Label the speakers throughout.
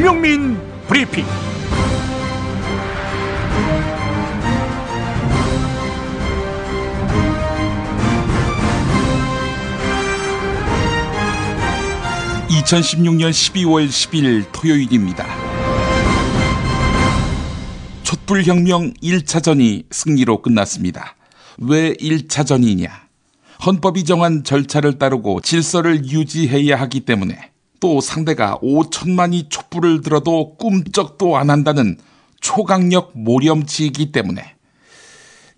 Speaker 1: 김용민 브리핑. (2016년 12월 10일) 토요일입니다. 촛불혁명 1차전이 승리로 끝났습니다. 왜 1차전이냐? 헌법이 정한 절차를 따르고 질서를 유지해야 하기 때문에, 또 상대가 5천만이 촛불을 들어도 꿈쩍도 안 한다는 초강력 모렴치이기 때문에,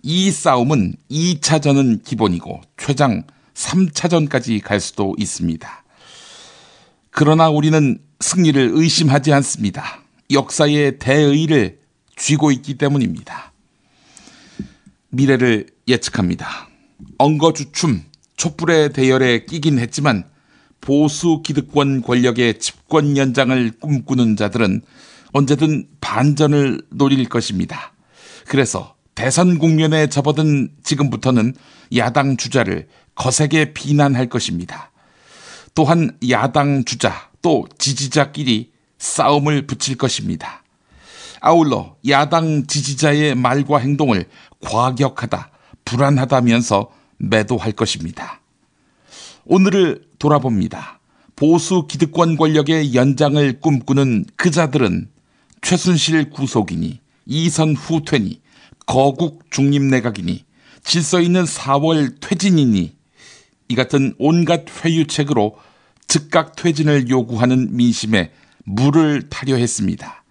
Speaker 1: 이 싸움은 2차전은 기본이고 최장 3차전까지 갈 수도 있습니다. 그러나 우리는 승리를 의심하지 않습니다. 역사의 대의를 쥐고 있기 때문입니다. 미래를 예측합니다. 엉거주춤 촛불의 대열에 끼긴 했지만 보수 기득권 권력의 집권 연장을 꿈꾸는 자들은 언제든 반전을 노릴 것입니다. 그래서 대선 국면에 접어든 지금부터는 야당 주자를 거세게 비난할 것입니다. 또한 야당 주자 또 지지자끼리 싸움을 붙일 것입니다. 아울러 야당 지지자의 말과 행동을 과격하다, 불안하다면서 매도할 것입니다. 오늘을 돌아봅니다. 보수 기득권 권력의 연장을 꿈꾸는 그 자들은 최순실 구속이니, 이선 후퇴니, 거국 중립내각이니, 질서 있는 4월 퇴진이니, 이 같은 온갖 회유책으로 즉각 퇴진을 요구하는 민심에 물을 타려 했습니다.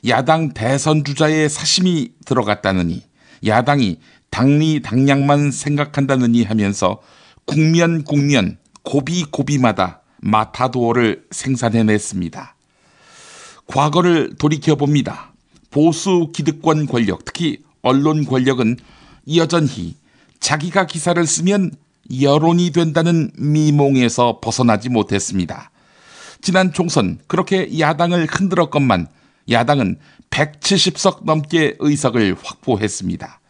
Speaker 1: 야당 대선 주자의 사심이 들어갔다느니, 야당이 당리당량만 생각한다느니 하면서 국면 고비마다 마타도어를 생산해냈습니다. 과거를 돌이켜봅니다. 보수 기득권 권력, 특히 언론 권력은 여전히 자기가 기사를 쓰면 여론이 된다는 미몽에서 벗어나지 못했습니다. 지난 총선 그렇게 야당을 흔들었건만 야당은 170석 넘게 의석을 확보했습니다.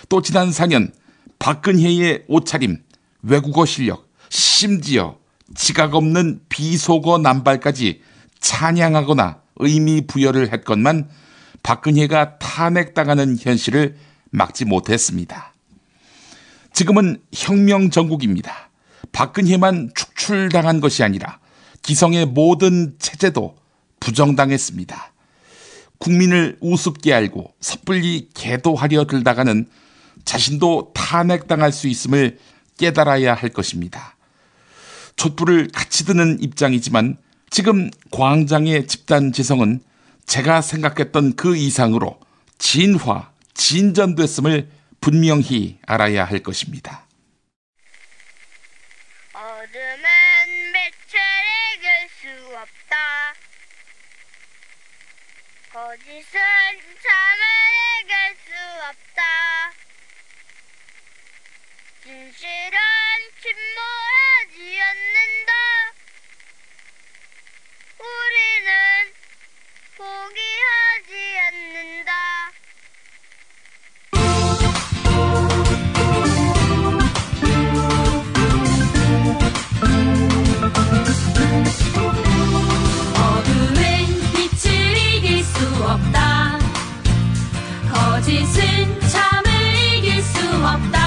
Speaker 1: 또 지난 4년 박근혜의 옷차림, 외국어 실력, 심지어 지각 없는 비속어 남발까지 찬양하거나 의미 부여를 했건만 박근혜가 탄핵당하는 현실을 막지 못했습니다. 지금은 혁명 전국입니다. 박근혜만 축출당한 것이 아니라 기성의 모든 체제도 부정당했습니다. 국민을 우습게 알고 섣불리 계도하려 들다가는 자신도 탄핵당할 수 있음을 깨달아야 할 것입니다. 촛불을 같이 드는 입장이지만 지금 광장의 집단 지성은 제가 생각했던 그 이상으로 진전됐음을 분명히 알아야 할 것입니다.
Speaker 2: 어둠은 빛을 이길 수 없다. 거짓은 잠을 이길 수 없다. 진실은 침몰하지 않는다. 우리는 포기하지 않는다.
Speaker 3: 어둠은 빛을 이길 수 없다. 거짓은 잠을 이길 수 없다.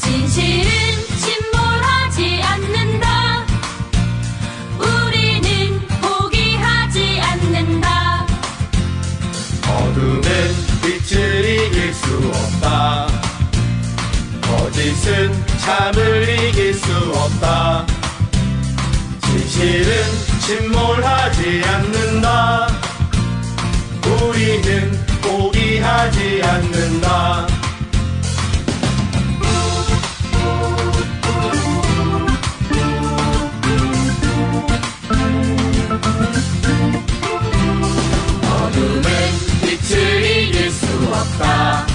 Speaker 3: 진실은 침몰하지 않는다. 우리는 포기하지 않는다.
Speaker 4: 어둠은 빛을 이길 수 없다. 거짓은 잠을 이길 수 없다. 진실은 침몰하지 않는다. 우리는 포기하지 않는다. 어둠은 빛을 이길 수 없다.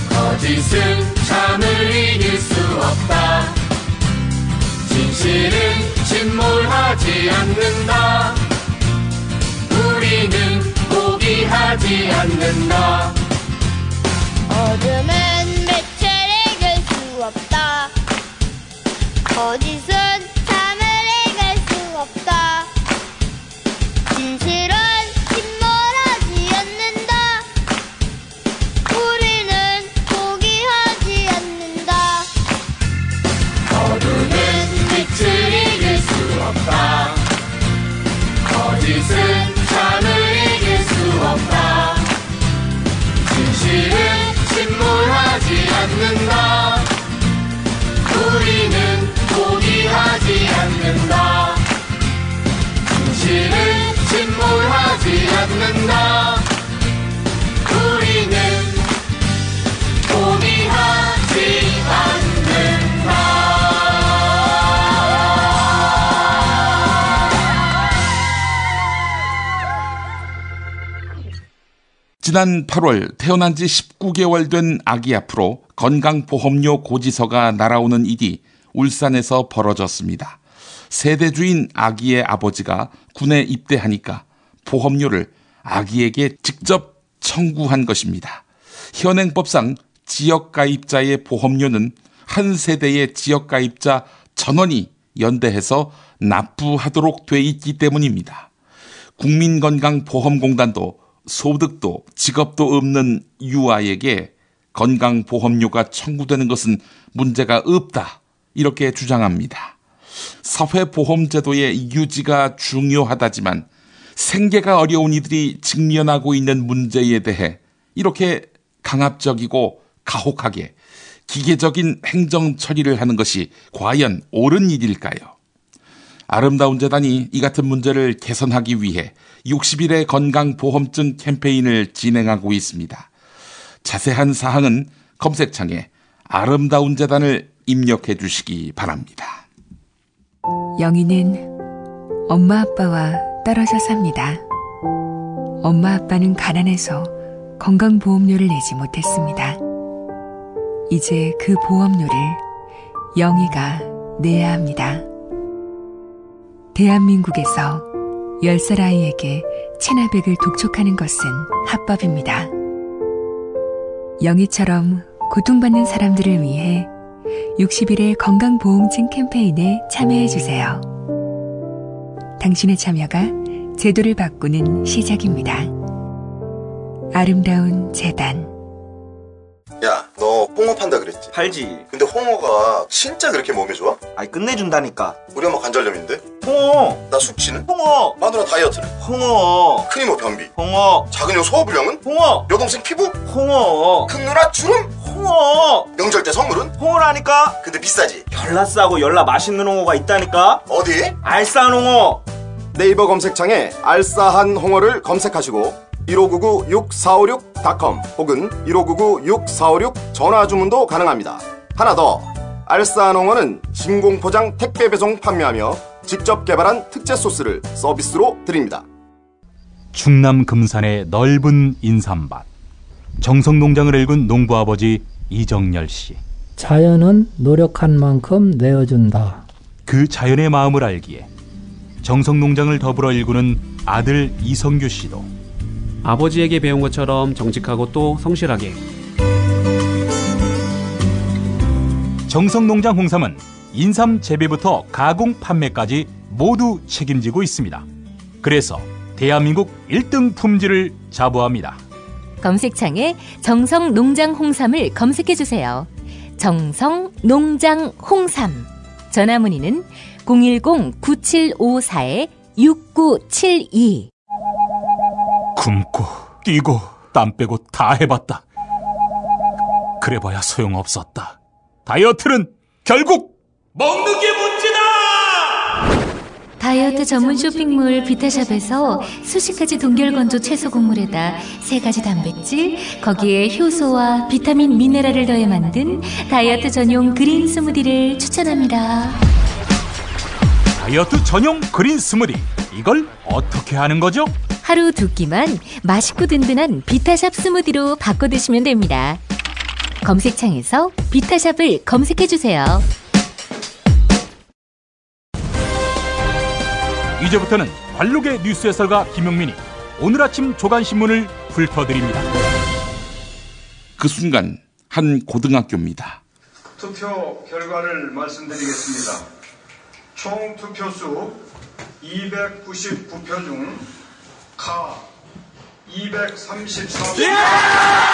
Speaker 4: 거짓은 잠을 이길 수 없다. 진실은 침몰하지 않는다. 우리는 포기하지 않는다.
Speaker 2: 어둠은 빛을 이길 수 없다. 거짓은 잠을 이길 수 없다.
Speaker 1: 지난 8월 태어난 지 19개월 된 아기 앞으로 건강보험료 고지서가 날아오는 일이 울산에서 벌어졌습니다. 세대주인 아기의 아버지가 군에 입대하니까 보험료를 아기에게 직접 청구한 것입니다. 현행법상 지역가입자의 보험료는 한 세대의 지역가입자 전원이 연대해서 납부하도록 돼 있기 때문입니다. 국민건강보험공단도 소득도 직업도 없는 유아에게 건강보험료가 청구되는 것은 문제가 없다, 이렇게 주장합니다. 사회보험제도의 유지가 중요하다지만 생계가 어려운 이들이 직면하고 있는 문제에 대해 이렇게 강압적이고 가혹하게 기계적인 행정 처리를 하는 것이 과연 옳은 일일까요? 아름다운 재단이 이 같은 문제를 개선하기 위해 60일의 건강보험증 캠페인을 진행하고 있습니다. 자세한 사항은 검색창에 아름다운 재단을 입력해 주시기 바랍니다.
Speaker 5: 영희는 엄마 아빠와 떨어져 삽니다. 엄마 아빠는 가난해서 건강보험료를 내지 못했습니다. 이제 그 보험료를 영희가 내야 합니다. 대한민국에서 10살 아이에게 체나백을 독촉하는 것은 합법입니다. 영희처럼 고통받는 사람들을 위해 60일의 건강보험증 캠페인에 참여해주세요. 당신의 참여가 제도를 바꾸는 시작입니다. 아름다운 재단.
Speaker 6: 야, 너 홍어 판다 그랬지?
Speaker 7: 팔지.
Speaker 6: 근데 홍어가 진짜 그렇게 몸에 좋아?
Speaker 7: 아이 끝내준다니까.
Speaker 6: 우리 엄마 관절염인데?
Speaker 7: 홍어.
Speaker 6: 나 숙취는?
Speaker 7: 홍어.
Speaker 6: 마누라 다이어트는?
Speaker 7: 홍어.
Speaker 6: 큰이모 변비?
Speaker 7: 홍어.
Speaker 6: 작은 형 소화불량은?
Speaker 7: 홍어.
Speaker 6: 여동생 피부?
Speaker 7: 홍어.
Speaker 6: 큰 누나 주름?
Speaker 7: 홍어.
Speaker 6: 명절 때 선물은?
Speaker 7: 홍어라니까.
Speaker 6: 근데 비싸지?
Speaker 7: 열나 싸고 열나 맛있는 홍어가 있다니까.
Speaker 6: 어디?
Speaker 7: 알싸한 홍어.
Speaker 8: 네이버 검색창에 알싸한 홍어를 검색하시고 1599-6456.com 혹은 1599-6456 전화 주문도 가능합니다. 하나 더, 알싸한 홍어는 진공포장 택배 배송 판매하며 직접 개발한 특제 소스를 서비스로 드립니다.
Speaker 9: 충남 금산의 넓은 인삼밭, 정성농장을 일군 농부아버지 이정열 씨.
Speaker 10: 자연은 노력한 만큼 내어준다.
Speaker 9: 그 자연의 마음을 알기에 정성농장을 더불어 일구는 아들 이성규 씨도
Speaker 11: 아버지에게 배운 것처럼 정직하고 또 성실하게.
Speaker 9: 정성농장 홍삼은 인삼 재배부터 가공 판매까지 모두 책임지고 있습니다. 그래서 대한민국 1등 품질을 자부합니다.
Speaker 12: 검색창에 정성농장 홍삼을 검색해주세요. 정성농장 홍삼. 전화문의는 010-9754-6972.
Speaker 9: 굶고 뛰고 땀 빼고 다 해봤다. 그래봐야 소용없었다. 다이어트는 결국 먹는 게 문제다.
Speaker 12: 다이어트 전문 쇼핑몰 비타샵에서 수식가지 동결건조 채소 곡물에다 3가지 단백질, 거기에 효소와 비타민 미네랄을 더해 만든 다이어트 전용 그린 스무디를 추천합니다.
Speaker 9: 다이어트 전용 그린 스무디, 이걸 어떻게 하는 거죠?
Speaker 12: 하루 2끼만 맛있고 든든한 비타샵 스무디로 바꿔 드시면 됩니다. 검색창에서 비타샵을 검색해주세요.
Speaker 9: 이제부터는 관록의 뉴스 해설가 김용민이 오늘 아침 조간신문을 훑어드립니다.
Speaker 1: 그 순간 한 고등학교입니다.
Speaker 13: 투표 결과를 말씀드리겠습니다. 총 투표수 299표 중 가 234표.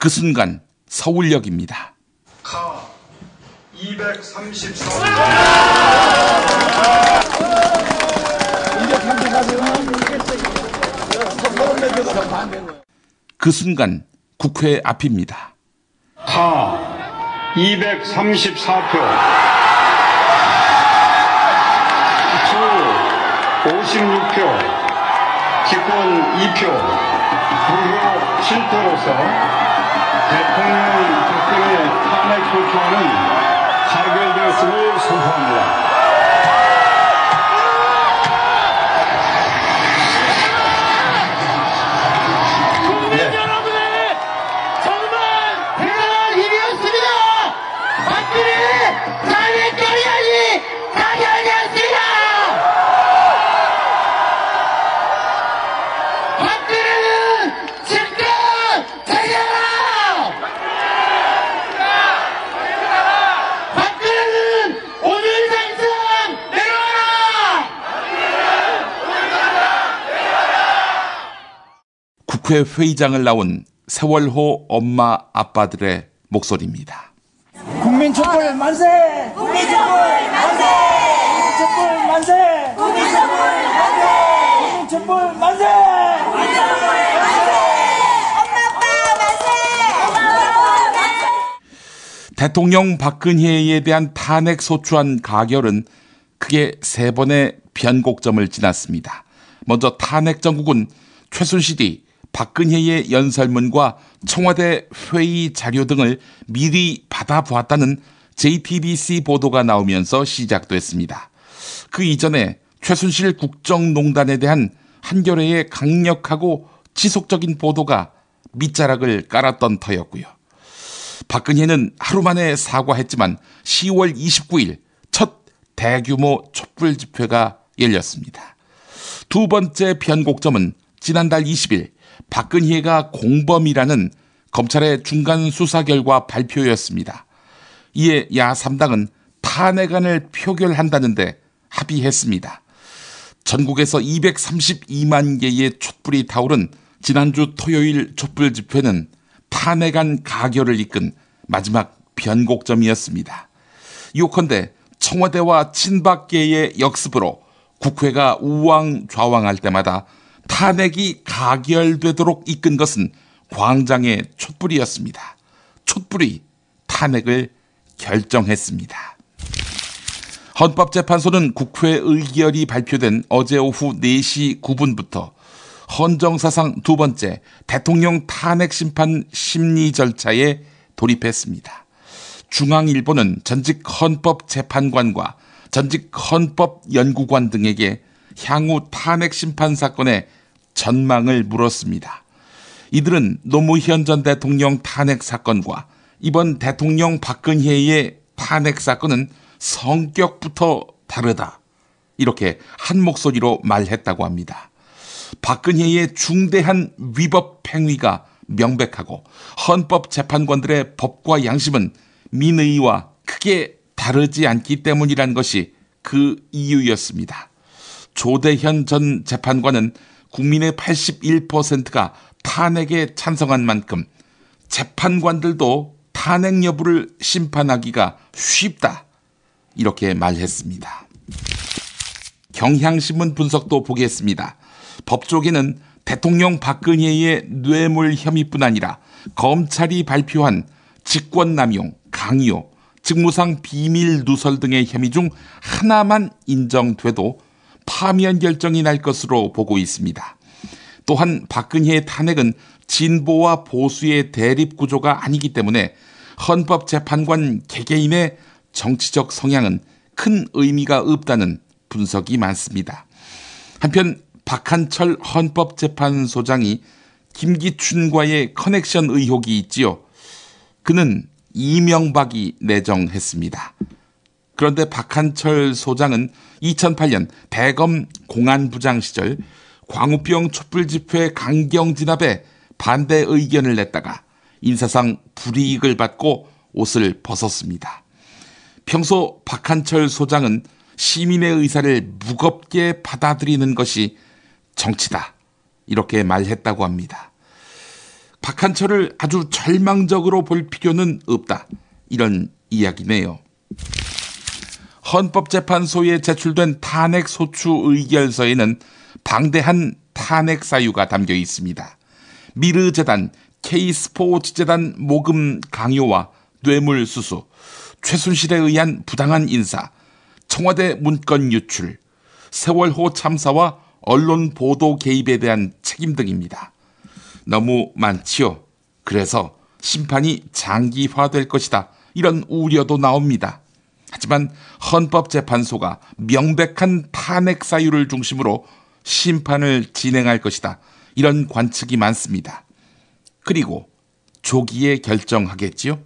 Speaker 1: 그 순간 서울역입니다.
Speaker 13: 가 234표.
Speaker 1: 그 순간 국회 앞입니다.
Speaker 13: 가 234표, 주 56표, 기권 2표, 무효 7표로서 대통령 박근혜 탄핵 소추안은 가결되었음을 선포합니다.
Speaker 1: 국회 회의장을 나온 세월호 엄마 아빠들의 목소리입니다.
Speaker 14: 국민촛불 만세! 국민촛불 만세! 국민촛불 만세! 국민촛불 만세! 국민촛불 만세!
Speaker 2: 엄마 아빠 만세! 엄마 아빠 만세!
Speaker 1: 대통령 박근혜에 대한 탄핵 소추안 가결은 크게 3번의 변곡점을 지났습니다. 먼저 탄핵 정국은 최순실이 박근혜의 연설문과 청와대 회의 자료 등을 미리 받아보았다는 JTBC 보도가 나오면서 시작됐습니다. 그 이전에 최순실 국정농단에 대한 한겨레의 강력하고 지속적인 보도가 밑자락을 깔았던 터였고요. 박근혜는 하루 만에 사과했지만 10월 29일 첫 대규모 촛불 집회가 열렸습니다. 두 번째 변곡점은 지난달 20일 박근혜가 공범이라는 검찰의 중간 수사 결과 발표였습니다. 이에 야3당은 탄핵안을 표결한다는데 합의했습니다. 전국에서 232만 개의 촛불이 타오른 지난주 토요일 촛불 집회는 탄핵안 가결을 이끈 마지막 변곡점이었습니다. 요컨대 청와대와 친박계의 역습으로 국회가 우왕좌왕할 때마다 탄핵이 가결되도록 이끈 것은 광장의 촛불이었습니다. 촛불이 탄핵을 결정했습니다. 헌법재판소는 국회 의결이 발표된 어제 오후 4시 9분부터 헌정사상 두 번째 대통령 탄핵 심판 심리 절차에 돌입했습니다. 중앙일보는 전직 헌법재판관과 전직 헌법연구관 등에게 향후 탄핵 심판 사건의 전망을 물었습니다. 이들은 노무현 전 대통령 탄핵 사건과 이번 대통령 박근혜의 탄핵 사건은 성격부터 다르다, 이렇게 한 목소리로 말했다고 합니다. 박근혜의 중대한 위법 행위가 명백하고 헌법재판관들의 법과 양심은 민의와 크게 다르지 않기 때문이란 것이 그 이유였습니다. 조대현 전 재판관은 국민의 81%가 탄핵에 찬성한 만큼 재판관들도 탄핵 여부를 심판하기가 쉽다, 이렇게 말했습니다. 경향신문 분석도 보겠습니다. 법조계는 대통령 박근혜의 뇌물 혐의뿐 아니라 검찰이 발표한 직권남용, 강요, 직무상 비밀 누설 등의 혐의 중 하나만 인정돼도 파면 결정이 날 것으로 보고 있습니다. 또한 박근혜의 탄핵은 진보와 보수의 대립 구조가 아니기 때문에 헌법재판관 개개인의 정치적 성향은 큰 의미가 없다는 분석이 많습니다. 한편 박한철 헌법재판소장이 김기춘과의 커넥션 의혹이 있지요. 그는 이명박이 내정했습니다. 그런데 박한철 소장은 2008년 대검 공안부장 시절 광우병 촛불 집회 강경 진압에 반대 의견을 냈다가 인사상 불이익을 받고 옷을 벗었습니다. 평소 박한철 소장은 시민의 의사를 무겁게 받아들이는 것이 정치다, 이렇게 말했다고 합니다. 박한철을 아주 절망적으로 볼 필요는 없다, 이런 이야기네요. 헌법재판소에 제출된 탄핵소추 의결서에는 방대한 탄핵 사유가 담겨 있습니다. 미르재단, K스포츠재단 모금 강요와 뇌물수수, 최순실에 의한 부당한 인사, 청와대 문건 유출, 세월호 참사와 언론 보도 개입에 대한 책임 등입니다. 너무 많지요. 그래서 심판이 장기화될 것이다. 이런 우려도 나옵니다. 하지만 헌법재판소가 명백한 탄핵 사유를 중심으로 심판을 진행할 것이다. 이런 관측이 많습니다. 그리고 조기에 결정하겠지요.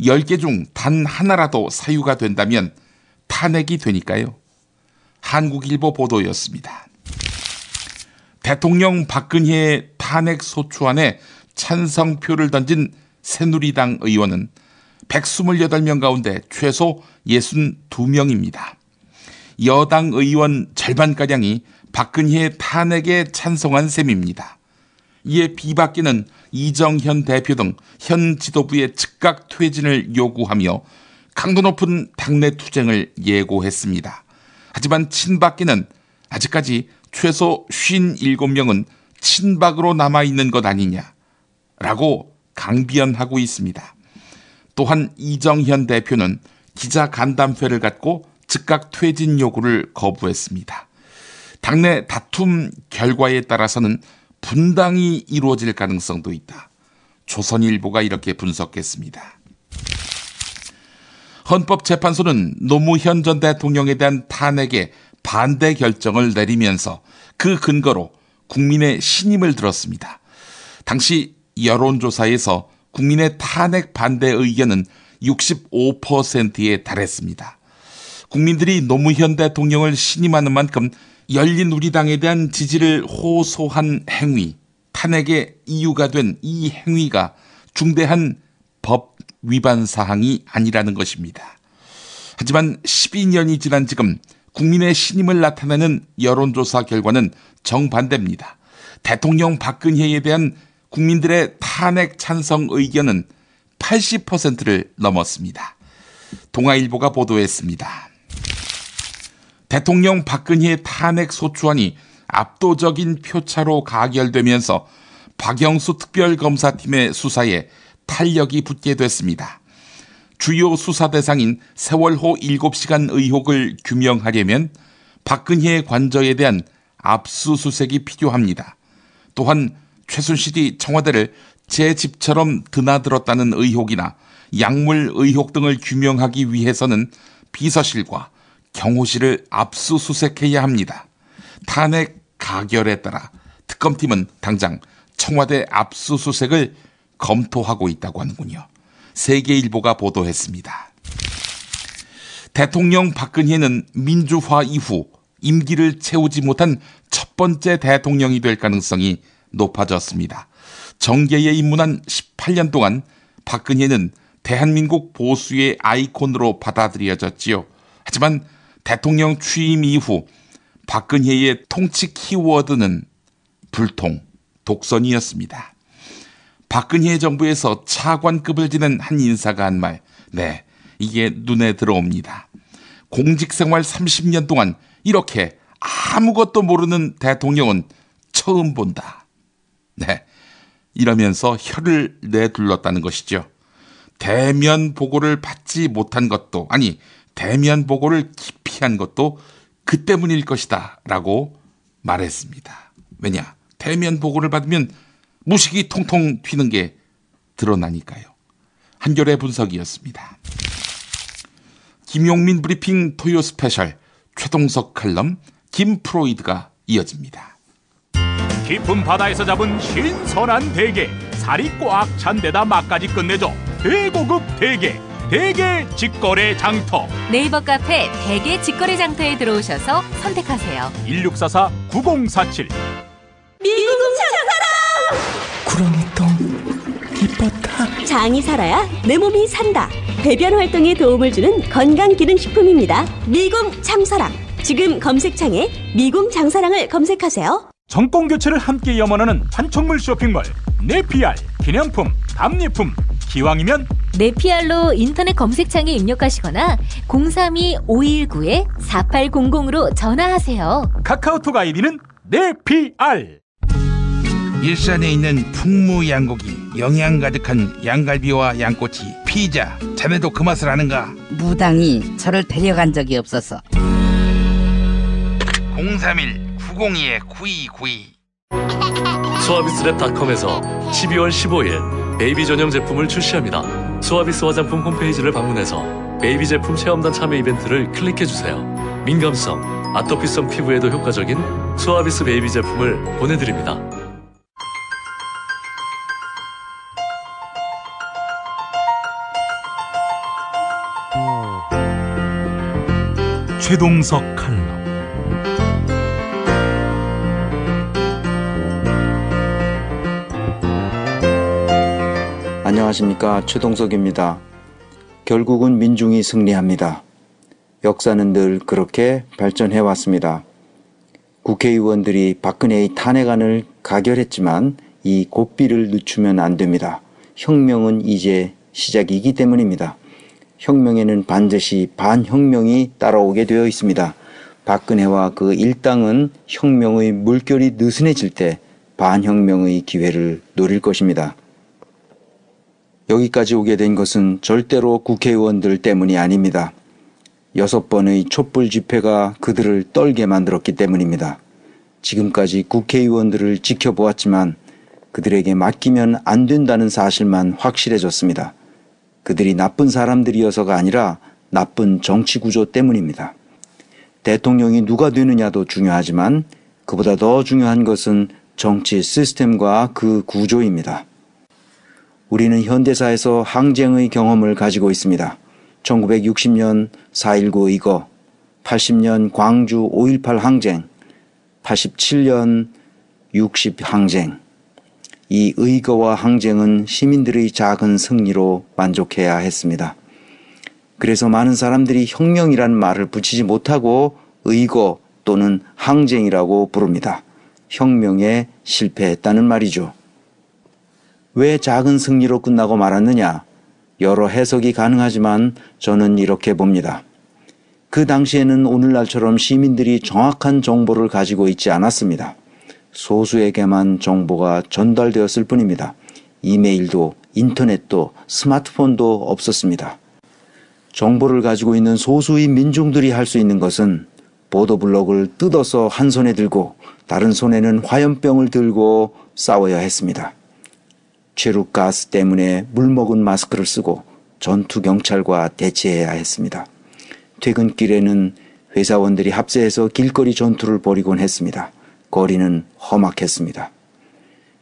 Speaker 1: 10개 중 단 하나라도 사유가 된다면 탄핵이 되니까요. 한국일보 보도였습니다. 대통령 박근혜의 탄핵 소추안에 찬성표를 던진 새누리당 의원은 128명 가운데 최소 62명입니다. 여당 의원 절반가량이 박근혜의 탄핵에 찬성한 셈입니다. 이에 비박계는 이정현 대표 등 현 지도부의 즉각 퇴진을 요구하며 강도 높은 당내 투쟁을 예고했습니다. 하지만 친박계는 아직까지 최소 57명은 친박으로 남아있는 것 아니냐라고 강변하고 있습니다. 또한 이정현 대표는 기자 간담회를 갖고 즉각 퇴진 요구를 거부했습니다. 당내 다툼 결과에 따라서는 분당이 이루어질 가능성도 있다. 조선일보가 이렇게 분석했습니다. 헌법재판소는 노무현 전 대통령에 대한 탄핵에 반대 결정을 내리면서 그 근거로 국민의 신임을 들었습니다. 당시 여론조사에서 국민의 탄핵 반대 의견은 65%에 달했습니다. 국민들이 노무현 대통령을 신임하는 만큼 열린우리당에 대한 지지를 호소한 행위, 탄핵의 이유가 된 이 행위가 중대한 법 위반 사항이 아니라는 것입니다. 하지만 12년이 지난 지금 국민의 신임을 나타내는 여론조사 결과는 정반대입니다. 대통령 박근혜에 대한 국민들의 탄핵 찬성 의견은 80%를 넘었습니다. 동아일보가 보도했습니다. 대통령 박근혜의 탄핵 소추안이 압도적인 표차로 가결되면서 박영수 특별검사팀의 수사에 탄력이 붙게 됐습니다. 주요 수사 대상인 세월호 7시간 의혹을 규명하려면 박근혜의 관저에 대한 압수수색이 필요합니다. 또한 최순실이 청와대를 제 집처럼 드나들었다는 의혹이나 약물 의혹 등을 규명하기 위해서는 비서실과 경호실을 압수수색해야 합니다. 탄핵 가결에 따라 특검팀은 당장 청와대 압수수색을 검토하고 있다고 하는군요. 세계일보가 보도했습니다. 대통령 박근혜는 민주화 이후 임기를 채우지 못한 첫 번째 대통령이 될 가능성이 높아졌습니다. 정계에 입문한 18년 동안 박근혜는 대한민국 보수의 아이콘으로 받아들여졌지요. 하지만 대통령 취임 이후 박근혜의 통치 키워드는 불통, 독선이었습니다. 박근혜 정부에서 차관급을 지낸 한 인사가 한 말, 네, 이게 눈에 들어옵니다. 공직생활 30년 동안 이렇게 아무것도 모르는 대통령은 처음 본다. 네, 이러면서 혀를 내둘렀다는 것이죠. 대면 보고를 받지 못한 것도, 아니 대면 보고를 기피한 것도 그 때문일 것이다 라고 말했습니다. 왜냐? 대면 보고를 받으면 무식이 통통 튀는 게 드러나니까요. 한겨레 분석이었습니다. 김용민 브리핑 토요 스페셜 최동석 칼럼 김프로이드가 이어집니다.
Speaker 9: 깊은 바다에서 잡은 신선한 대게, 살이 꽉 찬 데다 맛까지 끝내줘. 대고급 대게, 대게 직거래 장터.
Speaker 12: 네이버 카페 대게 직거래 장터에 들어오셔서 선택하세요.
Speaker 9: 1644-9047.
Speaker 2: 미국 장사랑!
Speaker 14: 구렁이똥 이뻤다.
Speaker 15: 장이 살아야 내 몸이 산다. 배변 활동에 도움을 주는 건강기능식품입니다. 미궁 장사랑. 지금 검색창에 미궁 장사랑을 검색하세요.
Speaker 9: 정권교체를 함께 염원하는 판촉물 쇼핑몰 네피알. 기념품, 답례품, 기왕이면
Speaker 12: 네피알로 인터넷 검색창에 입력하시거나 032-519-4800으로 전화하세요.
Speaker 9: 카카오톡 아이디는 네피알.
Speaker 1: 일산에 있는 풍무양고기 영양 가득한 양갈비와 양꼬치, 피자, 자네도 그 맛을 아는가?
Speaker 16: 무당이 저를 데려간 적이 없어서.
Speaker 1: 031-902-9292
Speaker 17: 수아비스랩닷컴에서 12월 15일 베이비 전용 제품을 출시합니다. 수아비스 화장품 홈페이지를 방문해서 베이비 제품 체험단 참여 이벤트를 클릭해주세요. 민감성, 아토피성 피부에도 효과적인 수아비스 베이비 제품을 보내드립니다.
Speaker 9: 최동석 칼럼.
Speaker 18: 안녕하십니까, 최동석입니다. 결국은 민중이 승리합니다. 역사는 늘 그렇게 발전해왔습니다. 국회의원들이 박근혜의 탄핵안을 가결했지만 이 고삐를 늦추면 안 됩니다. 혁명은 이제 시작이기 때문입니다. 혁명에는 반드시 반혁명이 따라오게 되어 있습니다. 박근혜와 그 일당은 혁명의 물결이 느슨해질 때 반혁명의 기회를 노릴 것입니다. 여기까지 오게 된 것은 절대로 국회의원들 때문이 아닙니다. 6번의 촛불 집회가 그들을 떨게 만들었기 때문입니다. 지금까지 국회의원들을 지켜보았지만 그들에게 맡기면 안 된다는 사실만 확실해졌습니다. 그들이 나쁜 사람들이어서가 아니라 나쁜 정치 구조 때문입니다. 대통령이 누가 되느냐도 중요하지만 그보다 더 중요한 것은 정치 시스템과 그 구조입니다. 우리는 현대사에서 항쟁의 경험을 가지고 있습니다. 1960년 4.19 의거, 80년 광주 5.18 항쟁, 87년 60 항쟁. 이 의거와 항쟁은 시민들의 작은 승리로 만족해야 했습니다. 그래서 많은 사람들이 혁명이란 말을 붙이지 못하고 의거 또는 항쟁이라고 부릅니다. 혁명에 실패했다는 말이죠. 왜 작은 승리로 끝나고 말았느냐? 여러 해석이 가능하지만 저는 이렇게 봅니다. 그 당시에는 오늘날처럼 시민들이 정확한 정보를 가지고 있지 않았습니다. 소수에게만 정보가 전달되었을 뿐입니다. 이메일도 인터넷도 스마트폰도 없었습니다. 정보를 가지고 있는 소수의 민중들이 할 수 있는 것은 보도블록을 뜯어서 한 손에 들고 다른 손에는 화염병을 들고 싸워야 했습니다. 최루가스 때문에 물먹은 마스크를 쓰고 전투경찰과 대치해야 했습니다. 퇴근길에는 회사원들이 합세해서 길거리 전투를 벌이곤 했습니다. 거리는 험악했습니다.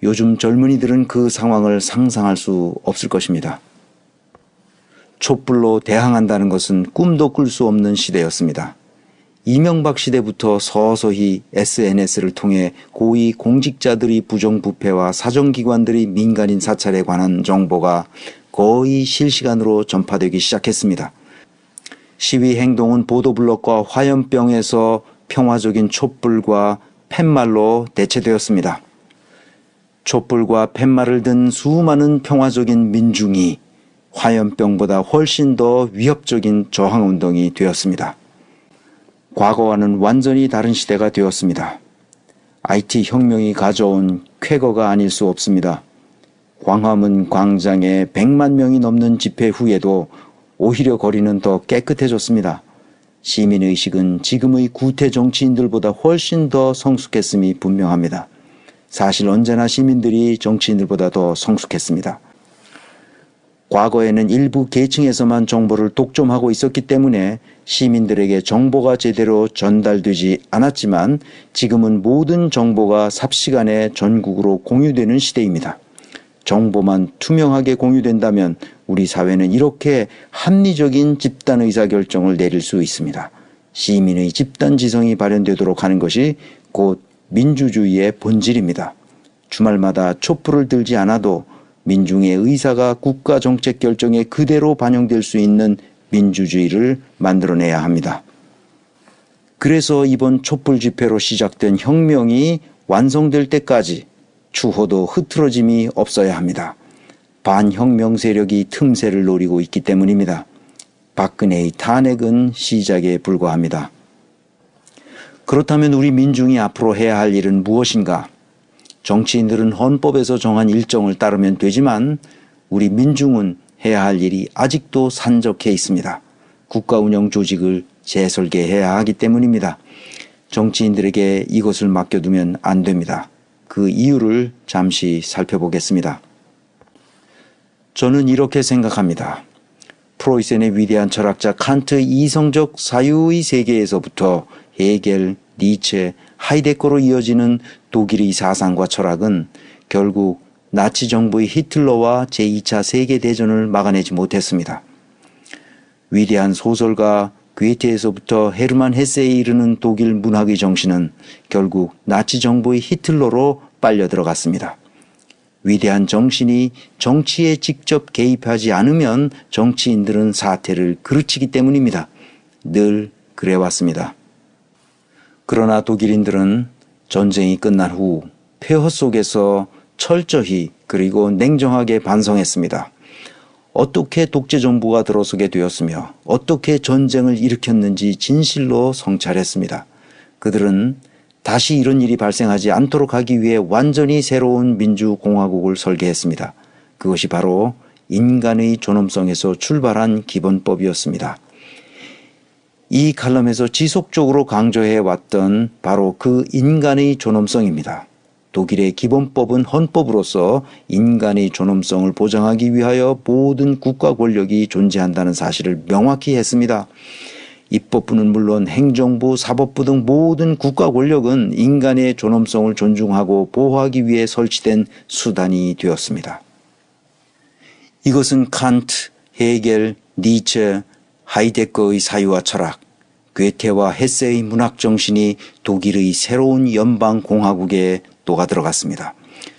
Speaker 18: 요즘 젊은이들은 그 상황을 상상할 수 없을 것입니다. 촛불로 대항한다는 것은 꿈도 꿀 수 없는 시대였습니다. 이명박 시대부터 서서히 SNS를 통해 고위 공직자들이 부정부패와 사정기관들이 민간인 사찰에 관한 정보가 거의 실시간으로 전파되기 시작했습니다. 시위 행동은 보도블록과 화염병에서 평화적인 촛불과 팻말로 대체되었습니다. 촛불과 팻말을 든 수많은 평화적인 민중이 화염병보다 훨씬 더 위협적인 저항운동이 되었습니다. 과거와는 완전히 다른 시대가 되었습니다. IT 혁명이 가져온 쾌거가 아닐 수 없습니다. 광화문 광장에 100만 명이 넘는 집회 후에도 오히려 거리는 더 깨끗해졌습니다. 시민의식은 지금의 구태 정치인들보다 훨씬 더 성숙했음이 분명합니다. 사실 언제나 시민들이 정치인들보다 더 성숙했습니다. 과거에는 일부 계층에서만 정보를 독점하고 있었기 때문에 시민들에게 정보가 제대로 전달되지 않았지만 지금은 모든 정보가 삽시간에 전국으로 공유되는 시대입니다. 정보만 투명하게 공유된다면 우리 사회는 이렇게 합리적인 집단 의사결정을 내릴 수 있습니다. 시민의 집단 지성이 발현되도록 하는 것이 곧 민주주의의 본질입니다. 주말마다 촛불을 들지 않아도 민중의 의사가 국가 정책 결정에 그대로 반영될 수 있는 민주주의를 만들어내야 합니다. 그래서 이번 촛불 집회로 시작된 혁명이 완성될 때까지 추호도 흐트러짐이 없어야 합니다. 반혁명 세력이 틈새를 노리고 있기 때문입니다. 박근혜의 탄핵은 시작에 불과합니다. 그렇다면 우리 민중이 앞으로 해야 할 일은 무엇인가? 정치인들은 헌법에서 정한 일정을 따르면 되지만 우리 민중은 해야 할 일이 아직도 산적해 있습니다. 국가 운영 조직을 재설계해야 하기 때문입니다. 정치인들에게 이것을 맡겨두면 안 됩니다. 그 이유를 잠시 살펴보겠습니다. 저는 이렇게 생각합니다. 프로이센의 위대한 철학자 칸트의 이성적 사유의 세계에서부터 헤겔, 니체, 하이데거로 이어지는 독일의 사상과 철학은 결국 나치 정부의 히틀러와 제2차 세계대전을 막아내지 못했습니다. 위대한 소설가 괴테에서부터 헤르만 헤세에 이르는 독일 문학의 정신은 결국 나치 정부의 히틀러로 빨려 들어갔습니다. 위대한 정신이 정치에 직접 개입하지 않으면 정치인들은 사태를 그르치기 때문입니다. 늘 그래왔습니다. 그러나 독일인들은 전쟁이 끝난 후 폐허 속에서 철저히 그리고 냉정하게 반성했습니다. 어떻게 독재 정부가 들어서게 되었으며 어떻게 전쟁을 일으켰는지 진실로 성찰했습니다. 그들은 다시 이런 일이 발생하지 않도록 하기 위해 완전히 새로운 민주공화국을 설계했습니다. 그것이 바로 인간의 존엄성에서 출발한 기본법이었습니다. 이 칼럼에서 지속적으로 강조해왔던 바로 그 인간의 존엄성입니다. 독일의 기본법은 헌법으로서 인간의 존엄성을 보장하기 위하여 모든 국가 권력이 존재한다는 사실을 명확히 했습니다. 입법부는 물론 행정부, 사법부 등 모든 국가 권력은 인간의 존엄성을 존중하고 보호하기 위해 설치된 수단이 되었습니다. 이것은 칸트, 헤겔, 니체, 하이데거의 사유와 철학, 괴테와 헤세의 문학 정신이 독일의 새로운 연방공화국에 녹아 들어갔습니다.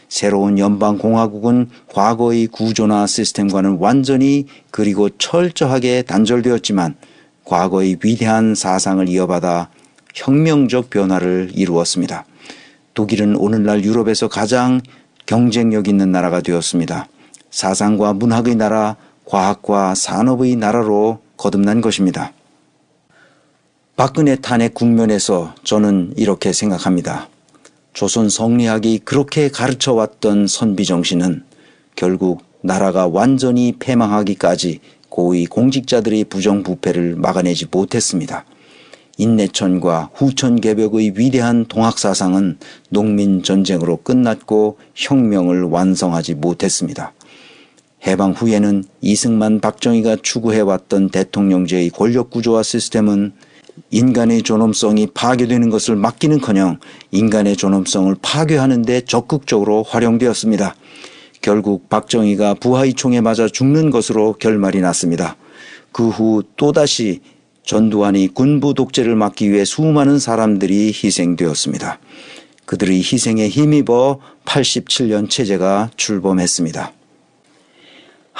Speaker 18: 새로운 연방공화국은 과거의 구조나 시스템과는 완전히 그리고 철저하게 단절되었지만 과거의 위대한 사상을 이어받아 혁명적 변화를 이루었습니다. 독일은 오늘날 유럽에서 가장 경쟁력 있는 나라가 되었습니다. 사상과 문학의 나라, 과학과 산업의 나라로 거듭난 것입니다. 박근혜 탄핵 국면에서 저는 이렇게 생각합니다. 조선 성리학이 그렇게 가르쳐왔던 선비정신은 결국 나라가 완전히 패망하기까지 고위 공직자들의 부정부패를 막아내지 못했습니다. 인내천과 후천개벽의 위대한 동학사상은 농민전쟁으로 끝났고 혁명을 완성하지 못했습니다. 해방 후에는 이승만, 박정희가 추구해왔던 대통령제의 권력구조와 시스템은 인간의 존엄성이 파괴되는 것을 막기는커녕 인간의 존엄성을 파괴하는 데 적극적으로 활용되었습니다. 결국 박정희가 부하의 총에 맞아 죽는 것으로 결말이 났습니다. 그 후 또다시 전두환이 군부 독재를 막기 위해 수많은 사람들이 희생되었습니다. 그들의 희생에 힘입어 87년 체제가 출범했습니다.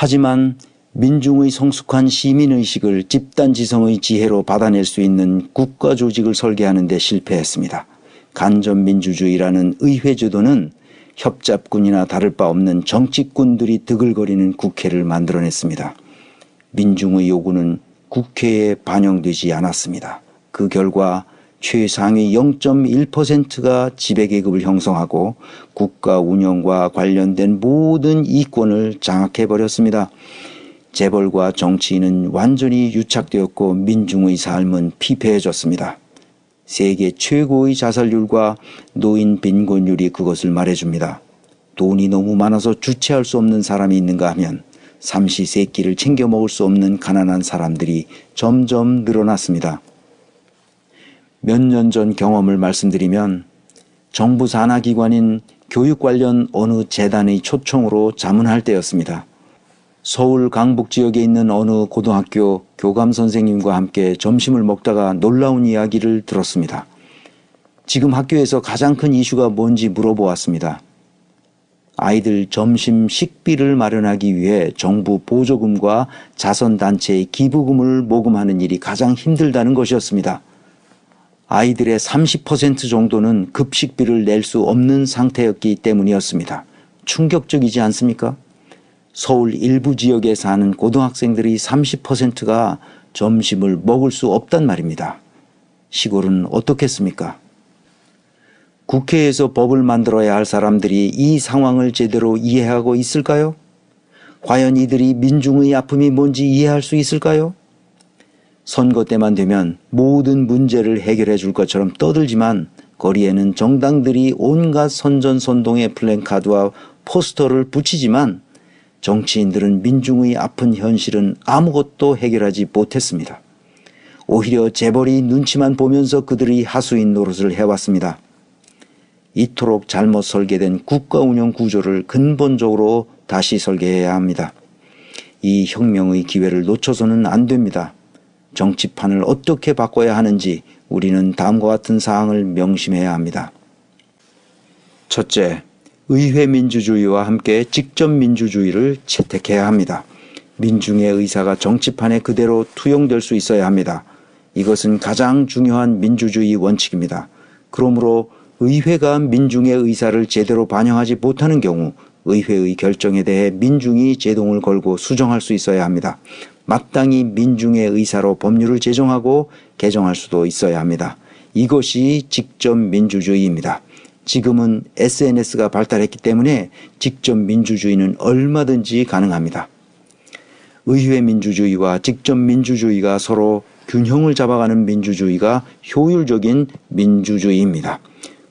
Speaker 18: 하지만 민중의 성숙한 시민의식을 집단지성의 지혜로 받아낼 수 있는 국가조직을 설계하는 데 실패했습니다. 간접민주주의라는 의회제도는 협잡군이나 다를 바 없는 정치꾼들이 드글거리는 국회를 만들어냈습니다. 민중의 요구는 국회에 반영되지 않았습니다. 그 결과 최상위 0.1%가 지배계급을 형성하고 국가 운영과 관련된 모든 이권을 장악해버렸습니다. 재벌과 정치인은 완전히 유착되었고 민중의 삶은 피폐해졌습니다. 세계 최고의 자살률과 노인 빈곤율이 그것을 말해줍니다. 돈이 너무 많아서 주체할 수 없는 사람이 있는가 하면 삼시세끼를 챙겨 먹을 수 없는 가난한 사람들이 점점 늘어났습니다. 몇 년 전 경험을 말씀드리면 정부 산하기관인 교육 관련 어느 재단의 초청으로 자문할 때였습니다. 서울 강북 지역에 있는 어느 고등학교 교감 선생님과 함께 점심을 먹다가 놀라운 이야기를 들었습니다. 지금 학교에서 가장 큰 이슈가 뭔지 물어보았습니다. 아이들 점심 식비를 마련하기 위해 정부 보조금과 자선단체의 기부금을 모금하는 일이 가장 힘들다는 것이었습니다. 아이들의 30% 정도는 급식비를 낼 수 없는 상태였기 때문이었습니다. 충격적이지 않습니까? 서울 일부 지역에 사는 고등학생들의 30%가 점심을 먹을 수 없단 말입니다. 시골은 어떻겠습니까? 국회에서 법을 만들어야 할 사람들이 이 상황을 제대로 이해하고 있을까요? 과연 이들이 민중의 아픔이 뭔지 이해할 수 있을까요? 선거 때만 되면 모든 문제를 해결해 줄 것처럼 떠들지만 거리에는 정당들이 온갖 선전선동의 플랜카드와 포스터를 붙이지만 정치인들은 민중의 아픈 현실은 아무것도 해결하지 못했습니다. 오히려 재벌이 눈치만 보면서 그들이 하수인 노릇을 해왔습니다. 이토록 잘못 설계된 국가 운영 구조를 근본적으로 다시 설계해야 합니다. 이 혁명의 기회를 놓쳐서는 안 됩니다. 정치판을 어떻게 바꿔야 하는지 우리는 다음과 같은 사항을 명심해야 합니다. 첫째, 의회 민주주의와 함께 직접 민주주의를 채택해야 합니다. 민중의 의사가 정치판에 그대로 투영될 수 있어야 합니다. 이것은 가장 중요한 민주주의 원칙입니다. 그러므로 의회가 민중의 의사를 제대로 반영하지 못하는 경우 의회의 결정에 대해 민중이 제동을 걸고 수정할 수 있어야 합니다. 마땅히 민중의 의사로 법률을 제정하고 개정할 수도 있어야 합니다. 이것이 직접 민주주의입니다. 지금은 SNS가 발달했기 때문에 직접 민주주의는 얼마든지 가능합니다. 의회 민주주의와 직접 민주주의가 서로 균형을 잡아가는 민주주의가 효율적인 민주주의입니다.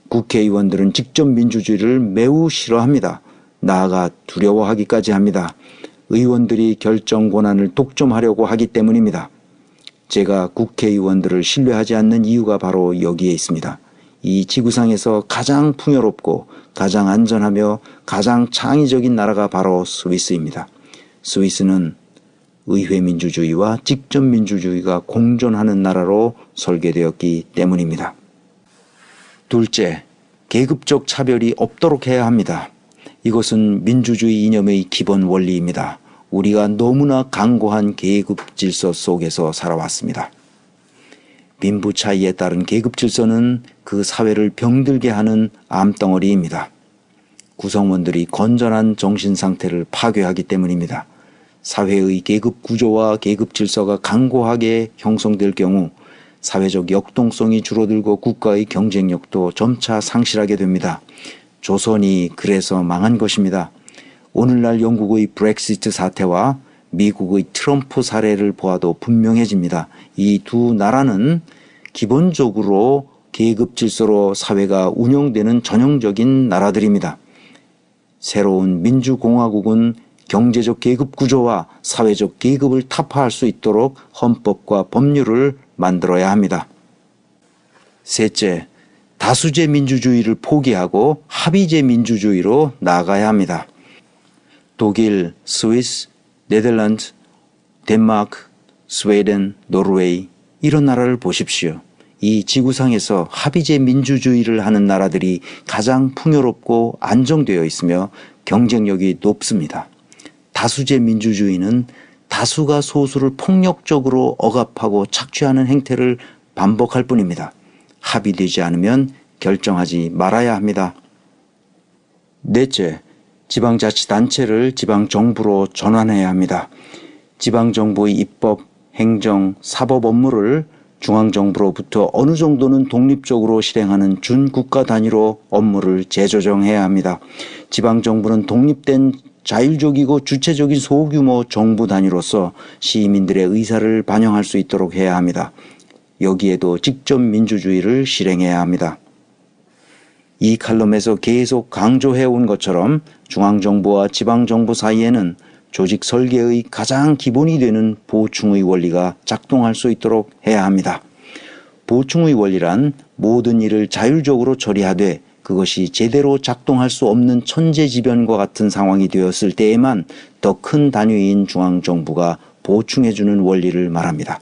Speaker 18: 국회의원들은 직접 민주주의를 매우 싫어합니다. 나아가 두려워하기까지 합니다. 의원들이 결정 권한을 독점하려고 하기 때문입니다. 제가 국회의원들을 신뢰하지 않는 이유가 바로 여기에 있습니다. 이 지구상에서 가장 풍요롭고 가장 안전하며 가장 창의적인 나라가 바로 스위스입니다. 스위스는 의회 민주주의와 직접 민주주의가 공존하는 나라로 설계되었기 때문입니다. 둘째, 계급적 차별이 없도록 해야 합니다. 이것은 민주주의 이념의 기본 원리입니다. 우리가 너무나 강고한 계급 질서 속에서 살아왔습니다. 빈부 차이에 따른 계급 질서는 그 사회를 병들게 하는 암덩어리입니다. 구성원들이 건전한 정신 상태를 파괴하기 때문입니다. 사회의 계급 구조와 계급 질서가 강고하게 형성될 경우 사회적 역동성이 줄어들고 국가의 경쟁력도 점차 상실하게 됩니다. 조선이 그래서 망한 것입니다. 오늘날 영국의 브렉시트 사태와 미국의 트럼프 사례를 보아도 분명해집니다. 이 두 나라는 기본적으로 계급 질서로 사회가 운영되는 전형적인 나라들입니다. 새로운 민주공화국은 경제적 계급 구조와 사회적 계급을 타파할 수 있도록 헌법과 법률을 만들어야 합니다. 셋째, 다수제 민주주의를 포기하고 합의제 민주주의로 나아가야 합니다. 독일, 스위스, 네덜란드, 덴마크, 스웨덴, 노르웨이 이런 나라를 보십시오. 이 지구상에서 합의제 민주주의를 하는 나라들이 가장 풍요롭고 안정되어 있으며 경쟁력이 높습니다. 다수제 민주주의는 다수가 소수를 폭력적으로 억압하고 착취하는 행태를 반복할 뿐입니다. 합의되지 않으면 결정하지 말아야 합니다. 넷째, 지방자치단체를 지방정부로 전환해야 합니다. 지방정부의 입법, 행정, 사법 업무를 중앙정부로부터 어느 정도는 독립적으로 실행하는 준국가 단위로 업무를 재조정해야 합니다. 지방정부는 독립된 자율적이고 주체적인 소규모 정부 단위로서 시민들의 의사를 반영할 수 있도록 해야 합니다. 여기에도 직접 민주주의를 실행해야 합니다. 이 칼럼에서 계속 강조해온 것처럼 중앙정부와 지방정부 사이에는 조직 설계의 가장 기본이 되는 보충의 원리가 작동할 수 있도록 해야 합니다. 보충의 원리란 모든 일을 자율적으로 처리하되 그것이 제대로 작동할 수 없는 천재지변과 같은 상황이 되었을 때에만 더 큰 단위인 중앙정부가 보충해주는 원리를 말합니다.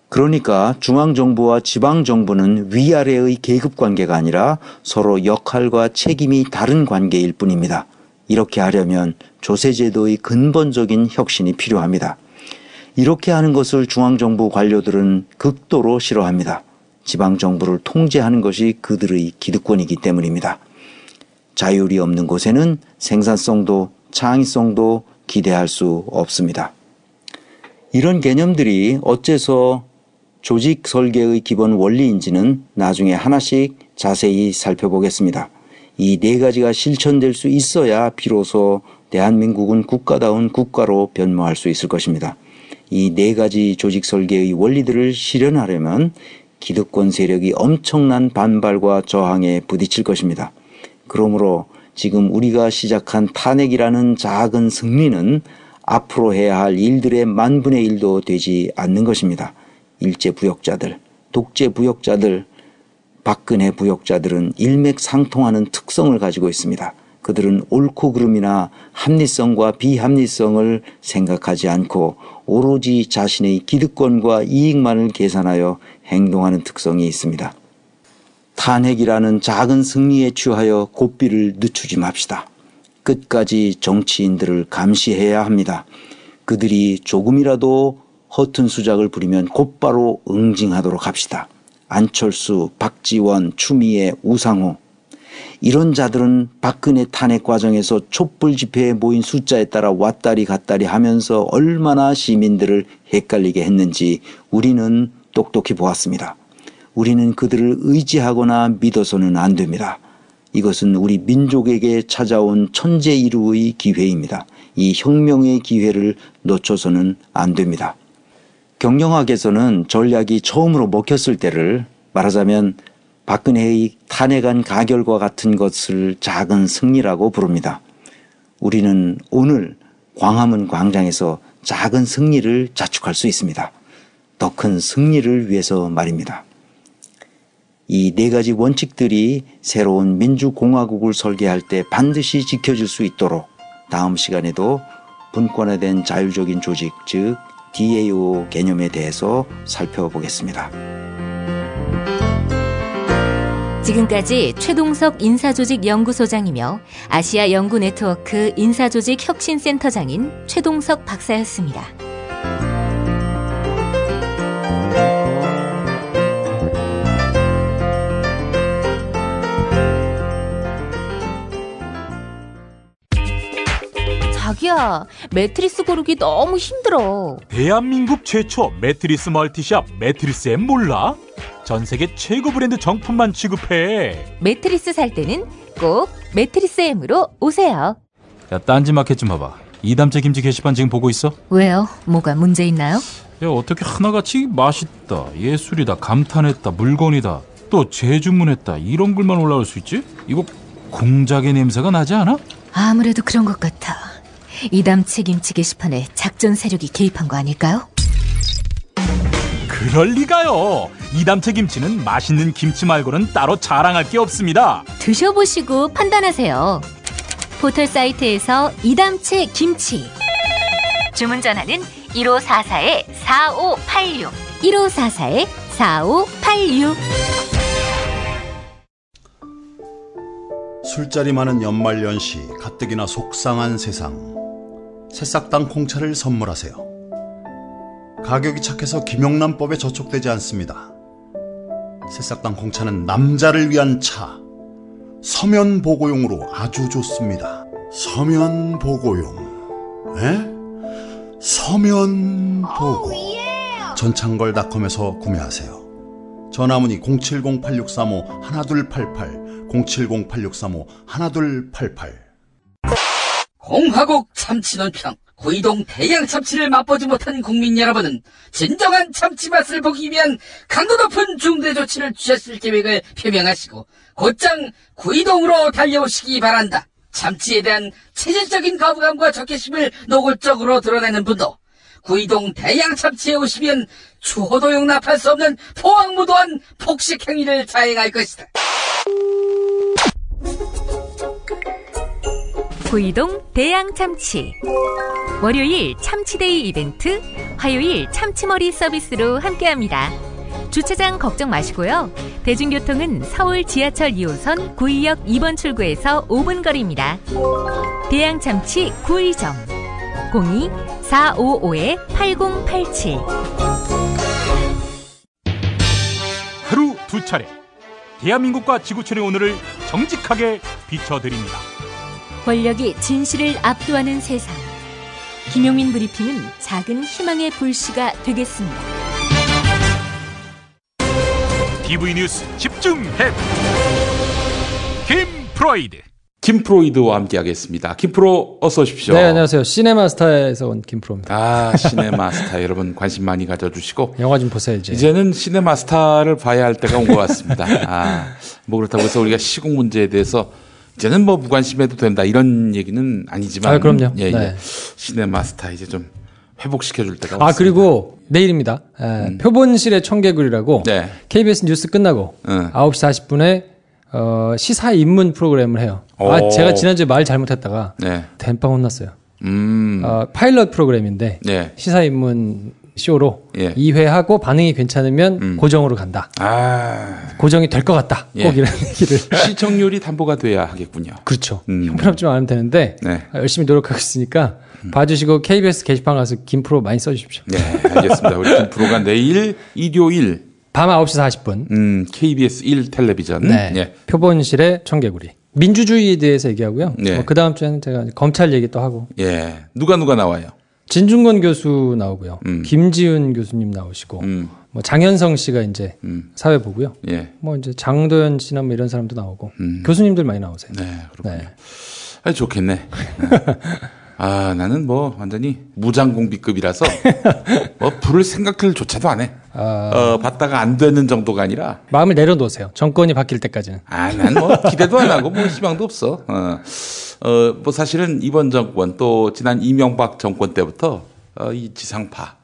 Speaker 18: 그러니까 중앙정부와 지방정부는 위아래의 계급관계가 아니라 서로 역할과 책임이 다른 관계일 뿐입니다. 이렇게 하려면 조세제도의 근본적인 혁신이 필요합니다. 이렇게 하는 것을 중앙정부 관료들은 극도로 싫어합니다. 지방정부를 통제하는 것이 그들의 기득권이기 때문입니다. 자율이 없는 곳에는 생산성도 창의성도 기대할 수 없습니다. 이런 개념들이 어째서 조직 설계의 기본 원리인지는 나중에 하나씩 자세히 살펴보겠습니다. 이 네 가지가 실천될 수 있어야 비로소 대한민국은 국가다운 국가로 변모할 수 있을 것입니다. 이 네 가지 조직 설계의 원리들을 실현하려면 기득권 세력이 엄청난 반발과 저항에 부딪힐 것입니다. 그러므로 지금 우리가 시작한 탄핵이라는 작은 승리는 앞으로 해야 할 일들의 10,000,000,000도 되지 않는 것입니다. 일제 부역자들, 독재 부역자들, 박근혜 부역자들은 일맥상통하는 특성을 가지고 있습니다. 그들은 옳고 그름이나 합리성과 비합리성을 생각하지 않고 오로지 자신의 기득권과 이익만을 계산하여 행동하는 특성이 있습니다. 탄핵이라는 작은 승리에 취하여 고삐를 늦추지 맙시다. 끝까지 정치인들을 감시해야 합니다. 그들이 조금이라도 허튼 수작을 부리면 곧바로 응징하도록 합시다. 안철수, 박지원, 추미애, 우상호, 이런 자들은 박근혜 탄핵 과정에서 촛불 집회에 모인 숫자에 따라 왔다리 갔다리 하면서 얼마나 시민들을 헷갈리게 했는지 우리는 똑똑히 보았습니다. 우리는 그들을 의지하거나 믿어서는 안 됩니다. 이것은 우리 민족에게 찾아온 천재이루의 기회입니다. 이 혁명의 기회를 놓쳐서는 안 됩니다. 경영학에서는 전략이 처음으로 먹혔을 때를 말하자면 박근혜의 탄핵안 가결과 같은 것을 작은 승리라고 부릅니다. 우리는 오늘 광화문 광장에서 작은 승리를 자축할 수 있습니다. 더 큰 승리를 위해서 말입니다. 이 네 가지 원칙들이 새로운 민주공화국을 설계할 때 반드시 지켜질 수 있도록 다음 시간에도 분권화된 자율적인 조직, 즉 DAO 개념에 대해서 살펴보겠습니다.
Speaker 12: 지금까지 최동석 인사조직연구소장이며 아시아 연구네트워크 인사조직혁신센터장인 최동석 박사였습니다. 자기야, 매트리스 고르기 너무 힘들어.
Speaker 9: 대한민국 최초 매트리스 멀티샵 매트리스엠 몰라? 전 세계 최고 브랜드 정품만 취급해.
Speaker 12: 매트리스 살 때는 꼭 매트리스엠으로 오세요.
Speaker 9: 야, 딴지마켓 좀 봐봐. 이담채 김치 게시판 지금 보고 있어?
Speaker 12: 왜요? 뭐가 문제 있나요?
Speaker 9: 야, 어떻게 하나같이 맛있다, 예술이다, 감탄했다, 물건이다, 또 재주문했다 이런 글만 올라올 수 있지? 이거 공작의 냄새가 나지 않아?
Speaker 12: 아무래도 그런 것 같아. 이담채 김치 게시판에 작전 세력이 개입한 거 아닐까요?
Speaker 9: 그럴 리가요. 이담채 김치는 맛있는 김치 말고는 따로 자랑할 게 없습니다.
Speaker 12: 드셔보시고 판단하세요. 포털 사이트에서 이담채 김치 주문 전화는 1544-4586 1544-4586.
Speaker 19: 술자리 많은 연말연시, 가뜩이나 속상한 세상. 새싹당 콩차를 선물하세요. 가격이 착해서 김영란법에 저촉되지 않습니다. 새싹당 콩차는 남자를 위한 차. 서면 보고용으로 아주 좋습니다. 서면 보고용. 에? 서면 보고. 전창걸닷컴에서 구매하세요. 전화문의 070-8635-1288 070-8635-1288.
Speaker 20: 공화국 참치 논평. 구이동 대양 참치를 맛보지 못한 국민 여러분은 진정한 참치 맛을 보기 위한 강도 높은 중대 조치를 취하실 계획을 표명하시고 곧장 구이동으로 달려오시기 바란다. 참치에 대한 체질적인 거부감과 적개심을 노골적으로 드러내는 분도 구이동 대양 참치에 오시면 추호도 용납할 수 없는 포악무도한 폭식 행위를 자행할 것이다.
Speaker 12: 구이동 대양참치. 월요일 참치데이 이벤트, 화요일 참치머리 서비스로 함께합니다. 주차장 걱정 마시고요. 대중교통은 서울 지하철 2호선 구의역 2번 출구에서 5분 거리입니다. 대양참치 구의점 02-455-8087.
Speaker 9: 하루 두 차례 대한민국과 지구촌의 오늘을 정직하게 비춰드립니다.
Speaker 12: 권력이 진실을 압도하는 세상. 김용민 브리핑은 작은 희망의 불씨가 되겠습니다.
Speaker 1: TV 뉴스 집중해. 김프로이드. 김프로이드와 함께하겠습니다. 김프로 어서 오십시오.
Speaker 10: 네, 안녕하세요. 시네마스타에서 온 김프로입니다.
Speaker 1: 아, 시네마스타 여러분 관심 많이 가져주시고
Speaker 10: 영화 좀 보세요 이제.
Speaker 1: 이제는 시네마스타를 봐야 할 때가 온 것 같습니다. 뭐 그렇다고 해서 우리가 시국 문제에 대해서 이제는 뭐 무관심해도 된다 이런 얘기는 아니지만.
Speaker 10: 그럼요.
Speaker 1: 예,
Speaker 10: 네.
Speaker 1: 시네마스타 이제 좀 회복시켜줄 때가 왔습니다.
Speaker 10: 그리고 내일입니다. 표본실의 청개구리라고
Speaker 1: 네.
Speaker 10: KBS 뉴스 끝나고 9시 40분에 시사 입문 프로그램을 해요. 제가 지난주에 말 잘못했다가 댄빵 혼났어요. 파일럿 프로그램인데 시사 입문 쇼로 2회 하고 반응이 괜찮으면 고정으로 간다. 고정이 될 것 같다. 꼭 이런 얘기를.
Speaker 1: 시청률이 담보가 돼야 하겠군요.
Speaker 10: 그렇죠. 형편없지만 않으면 되는데 열심히 노력하고 있으니까 봐주시고 KBS 게시판 가서 김프로 많이 써주십시오.
Speaker 1: 네, 알겠습니다. 우리 김프로가 내일 일요일
Speaker 10: 밤 9시 40분
Speaker 1: KBS 1 텔레비전
Speaker 10: 표본실의 청개구리. 민주주의에 대해서 얘기하고요. 그 다음 주에는 제가 검찰 얘기 또 하고.
Speaker 1: 누가 나와요?
Speaker 10: 진중권 교수 나오고요. 김지은 교수님 나오시고, 뭐 장현성 씨가 이제 사회 보고요. 뭐 이제 장도연 씨나 뭐 이런 사람도 나오고, 교수님들 많이 나오세요.
Speaker 1: 네, 그렇군요. 좋겠네. 나는 뭐 완전히 무장공비급이라서 뭐 부를 생각을조차도 안 해. 받다가 안 되는 정도가 아니라
Speaker 10: 마음을 내려놓으세요. 정권이 바뀔 때까지는.
Speaker 1: 난 뭐 기대도 안 하고 뭐 희망도 없어. 뭐 사실은 이번 정권 또 지난 이명박 정권 때부터 이 지상파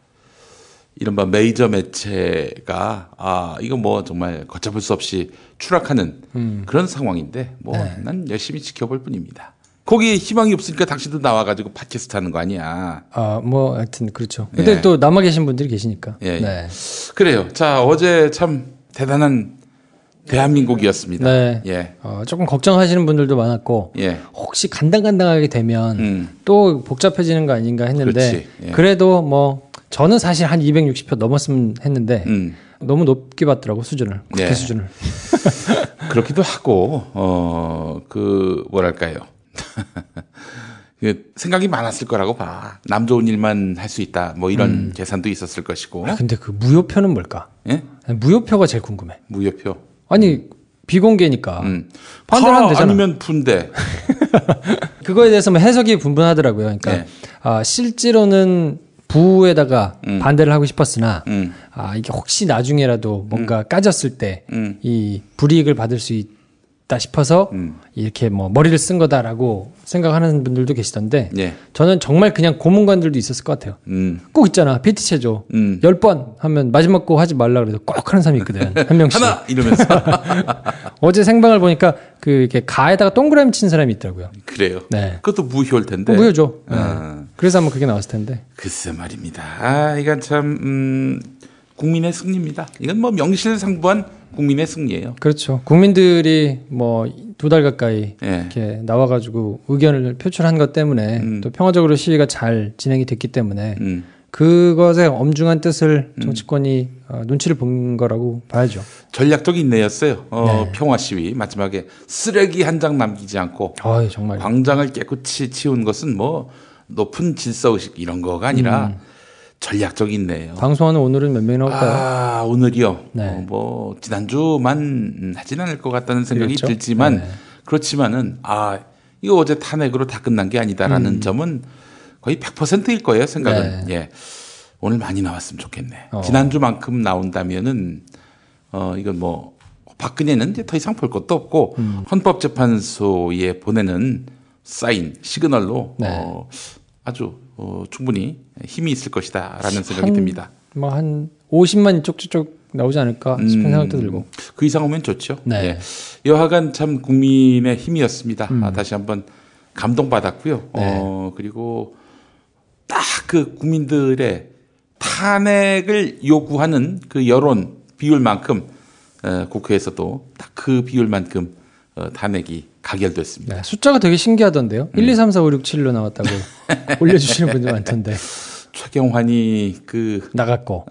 Speaker 1: 이른바 메이저 매체가 이거 뭐 정말 걷잡을 수 없이 추락하는 그런 상황인데 뭐 난 열심히 지켜볼 뿐입니다. 거기에 희망이 없으니까 당신도 나와가지고 팟캐스트 하는 거 아니야.
Speaker 10: 뭐 하여튼 그렇죠. 근데 또 남아 계신 분들이 계시니까. 네.
Speaker 1: 그래요. 자, 어제 참 대단한 대한민국이었습니다.
Speaker 10: 조금 걱정하시는 분들도 많았고 혹시 간당간당하게 되면 또 복잡해지는 거 아닌가 했는데 그래도 뭐 저는 사실 한 260표 넘었으면 했는데 너무 높게 봤더라고 수준을. 국회 수준을.
Speaker 1: 그렇기도 하고 뭐랄까요. 생각이 많았을 거라고 봐. 남 좋은 일만 할 수 있다. 뭐 이런 계산도 있었을 것이고.
Speaker 10: 근데 그 무효표는 뭘까? 무효표가 제일 궁금해.
Speaker 1: 무효표.
Speaker 10: 아니 비공개니까 반대를 하면 되잖아.
Speaker 1: 아니면 분대.
Speaker 10: 그거에 대해서 뭐 해석이 분분하더라고요. 그러니까 실제로는 부에다가 반대를 하고 싶었으나 이게 혹시 나중에라도 뭔가 까졌을 때 이 불이익을 받을 수 있다 싶어서 이렇게 뭐 머리를 쓴 거다라고 생각하는 분들도 계시던데 저는 정말 그냥 고문관들도 있었을 것 같아요. 꼭 있잖아. PT 체조 10번 하면 마지막 거 하지 말라 그래도 꼭 하는 사람이 있거든. 한 명씩.
Speaker 1: 하나 이러면서.
Speaker 10: 어제 생방을 보니까 이렇게 가에다가 동그라미 친 사람이 있더라고요.
Speaker 1: 그래요. 그것도 무효일 텐데.
Speaker 10: 무효죠. 그래서 아마 그게 나왔을 텐데.
Speaker 1: 글쎄 말입니다. 이건 참 국민의 승리입니다. 이건 뭐 명실상부한 국민의 승리예요.
Speaker 10: 그렇죠. 국민들이 뭐 2달 가까이 이렇게 나와가지고 의견을 표출한 것 때문에 또 평화적으로 시위가 잘 진행이 됐기 때문에 그것의 엄중한 뜻을 정치권이 눈치를 본 거라고 봐야죠.
Speaker 1: 전략적 인내였어요. 평화 시위 마지막에 쓰레기 한 장 남기지 않고
Speaker 10: 정말
Speaker 1: 광장을 깨끗이 치운 것은 뭐 높은 질서의식 이런 거가 아니라 전략적 인내예요.
Speaker 10: 방송하는 오늘은 몇 명이 나올까요?
Speaker 1: 오늘이요. 뭐 지난주만 하진 않을 것 같다는 생각이 들지만 그렇지만은 이거 어제 탄핵으로 다 끝난 게 아니다라는 점은 거의 100%일 거예요. 생각은. 오늘 많이 나왔으면 좋겠네. 지난주만큼 나온다면은 이건 뭐 박근혜는 이제 더 이상 볼 것도 없고 헌법재판소에 보내는 사인 시그널로 아주 충분히 힘이 있을 것이다라는 생각이 듭니다.
Speaker 10: 뭐 한 50만 이쪽 저쪽 나오지 않을까 싶은 생각도 들고.
Speaker 1: 그 이상 오면 좋죠. 여하간 참 국민의 힘이었습니다. 다시 한번 감동받았고요. 그리고 딱 그 국민들의 탄핵을 요구하는 그 여론 비율만큼 국회에서도 딱 그 비율만큼 탄핵이 가결됐습니다.
Speaker 10: 숫자가 되게 신기하던데요. 1, 2, 3, 4, 5, 6, 7로 나왔다고 올려주시는 분들 많던데.
Speaker 1: 최경환이
Speaker 10: 나갔고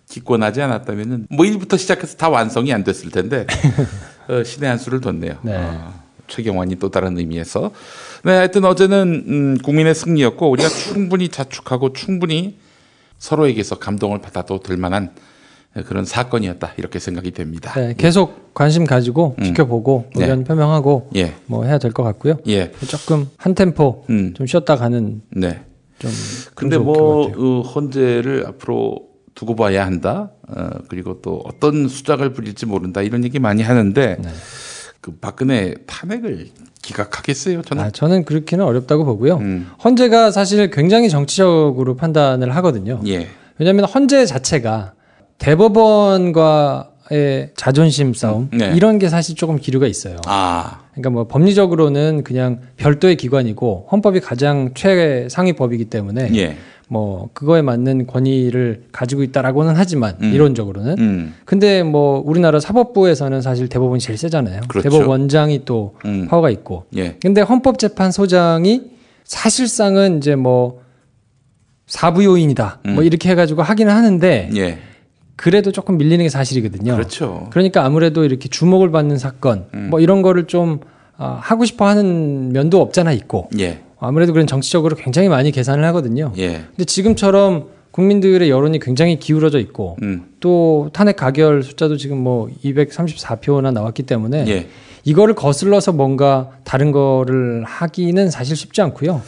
Speaker 1: 기권하지 않았다면은 뭐 1부터 시작해서 다 완성이 안 됐을 텐데 신의 한 수를 뒀네요. 최경환이 또 다른 의미에서. 하여튼 어제는 국민의 승리였고 우리가 충분히 자축하고 충분히 서로에게서 감동을 받아도 될 만한 그런 사건이었다 이렇게 생각이 됩니다.
Speaker 10: 네, 계속 관심 가지고 지켜보고 의견 표명하고 뭐 해야 될 것 같고요. 조금 한 템포 좀 쉬었다 가는. 좀.
Speaker 1: 근데 뭐 헌재를 앞으로 두고 봐야 한다. 그리고 또 어떤 수작을 부릴지 모른다 이런 얘기 많이 하는데 그 박근혜 탄핵을 기각하겠어요?
Speaker 10: 저는 그렇게는 어렵다고 보고요. 헌재가 사실 굉장히 정치적으로 판단을 하거든요. 왜냐하면 헌재 자체가 대법원과의 자존심 싸움 이런 게 사실 조금 기류가 있어요. 그러니까 뭐 법리적으로는 그냥 별도의 기관이고 헌법이 가장 최상위 법이기 때문에 뭐 그거에 맞는 권위를 가지고 있다라고는 하지만 이론적으로는 근데 뭐 우리나라 사법부에서는 사실 대법원이 제일 세잖아요.
Speaker 1: 그렇죠.
Speaker 10: 대법원장이 또 파워가 있고. 근데 헌법재판소장이 사실상은 이제 뭐 사부요인이다. 뭐 이렇게 해가지고 하기는 하는데 그래도 조금 밀리는 게 사실이거든요.
Speaker 1: 그렇죠.
Speaker 10: 그러니까 아무래도 이렇게 주목을 받는 사건 뭐 이런 거를 좀 하고 싶어 하는 면도 없잖아 있고. 아무래도 그런 정치적으로 굉장히 많이 계산을 하거든요. 근데 지금처럼 국민들의 여론이 굉장히 기울어져 있고 또 탄핵 가결 숫자도 지금 뭐 234표나 나왔기 때문에 이거를 거슬러서 뭔가 다른 거를 하기는 사실 쉽지 않고요.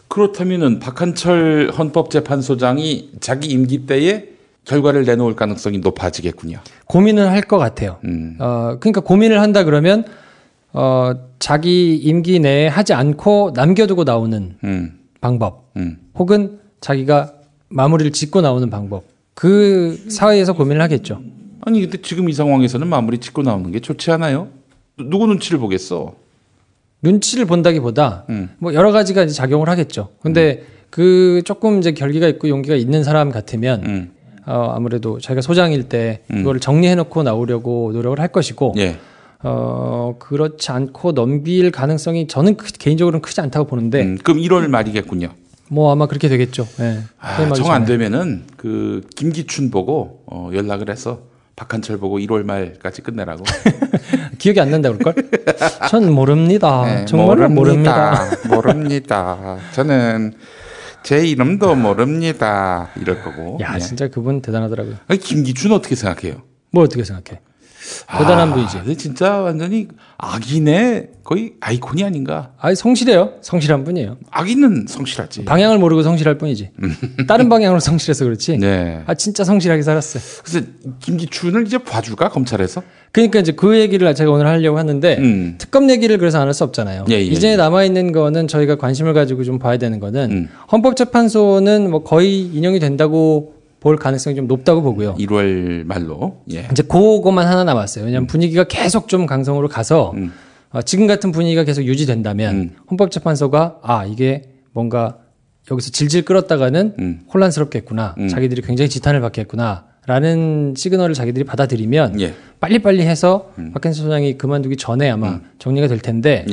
Speaker 1: 그렇다면은 박한철 헌법재판소장이 자기 임기 때에 결과를 내놓을 가능성이 높아지겠군요.
Speaker 10: 고민을 할 것 같아요. 그러니까 고민을 한다 그러면 자기 임기 내에 하지 않고 남겨두고 나오는 방법 혹은 자기가 마무리를 짓고 나오는 방법 그 사이에서 고민을 하겠죠.
Speaker 1: 아니 근데 지금 이 상황에서는 마무리 짓고 나오는 게 좋지 않아요? 누구 눈치를 보겠어?
Speaker 10: 눈치를 본다기보다 뭐 여러 가지가 이제 작용을 하겠죠. 근데 그 조금 이제 결기가 있고 용기가 있는 사람 같으면 아무래도 자기가 소장일 때 그거를 정리해놓고 나오려고 노력을 할 것이고 그렇지 않고 넘길 가능성이 저는 개인적으로는 크지 않다고 보는데.
Speaker 1: 그럼 1월 말이겠군요.
Speaker 10: 뭐 아마 그렇게 되겠죠.
Speaker 1: 정 안 되면은 그 김기춘 보고 연락을 해서 박한철 보고 1월 말까지 끝내라고.
Speaker 10: 기억이 안 난다 그럴걸? 전 모릅니다. 정말 모릅니다.
Speaker 1: 모릅니다. 저는 제 이름도 모릅니다. 이럴 거고.
Speaker 10: 야 진짜 그분 대단하더라고요.
Speaker 1: 아니, 김기춘 어떻게 생각해요?
Speaker 10: 뭐 어떻게 생각해? 대단한 분이지.
Speaker 1: 진짜 완전히 악인의 거의 아이콘이 아닌가.
Speaker 10: 성실해요. 성실한 분이에요.
Speaker 1: 악인은 성실하지.
Speaker 10: 방향을 모르고 성실할 뿐이지. 다른 방향으로 성실해서 그렇지. 진짜 성실하게 살았어요.
Speaker 1: 그래서 김기춘을 이제 봐줄까 검찰에서?
Speaker 10: 그러니까 이제 그 얘기를 제가 오늘 하려고 하는데 특검 얘기를 그래서 안 할 수 없잖아요. 이제 남아 있는 거는 저희가 관심을 가지고 좀 봐야 되는 거는 헌법재판소는 뭐 거의 인용이 된다고 볼 가능성이 좀 높다고 보고요.
Speaker 1: 1월 말로.
Speaker 10: 이제 그거만 하나 남았어요. 왜냐하면 분위기가 계속 좀 강성으로 가서 지금 같은 분위기가 계속 유지된다면 헌법재판소가 이게 뭔가 여기서 질질 끌었다가는 혼란스럽겠구나. 자기들이 굉장히 지탄을 받겠구나. 라는 시그널을 자기들이 받아들이면 빨리빨리 해서 박한철 소장이 그만두기 전에 아마 정리가 될 텐데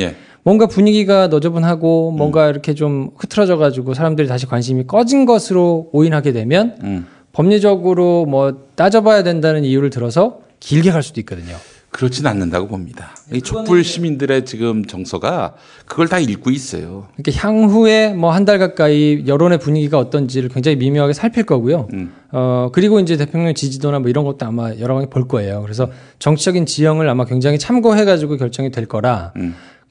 Speaker 10: 뭔가 분위기가 너저분하고 뭔가 이렇게 좀 흐트러져 가지고 사람들이 다시 관심이 꺼진 것으로 오인하게 되면 법리적으로 뭐 따져봐야 된다는 이유를 들어서 길게 갈 수도 있거든요.
Speaker 1: 그렇진 않는다고 봅니다. 이 촛불 시민들의 지금 정서가 그걸 다 읽고 있어요.
Speaker 10: 그러니까 향후에 뭐 한 달 가까이 여론의 분위기가 어떤지를 굉장히 미묘하게 살필 거고요. 그리고 이제 대통령 지지도나 뭐 이런 것도 아마 여러 가지 볼 거예요. 그래서 정치적인 지형을 아마 굉장히 참고해가지고 결정이 될 거라.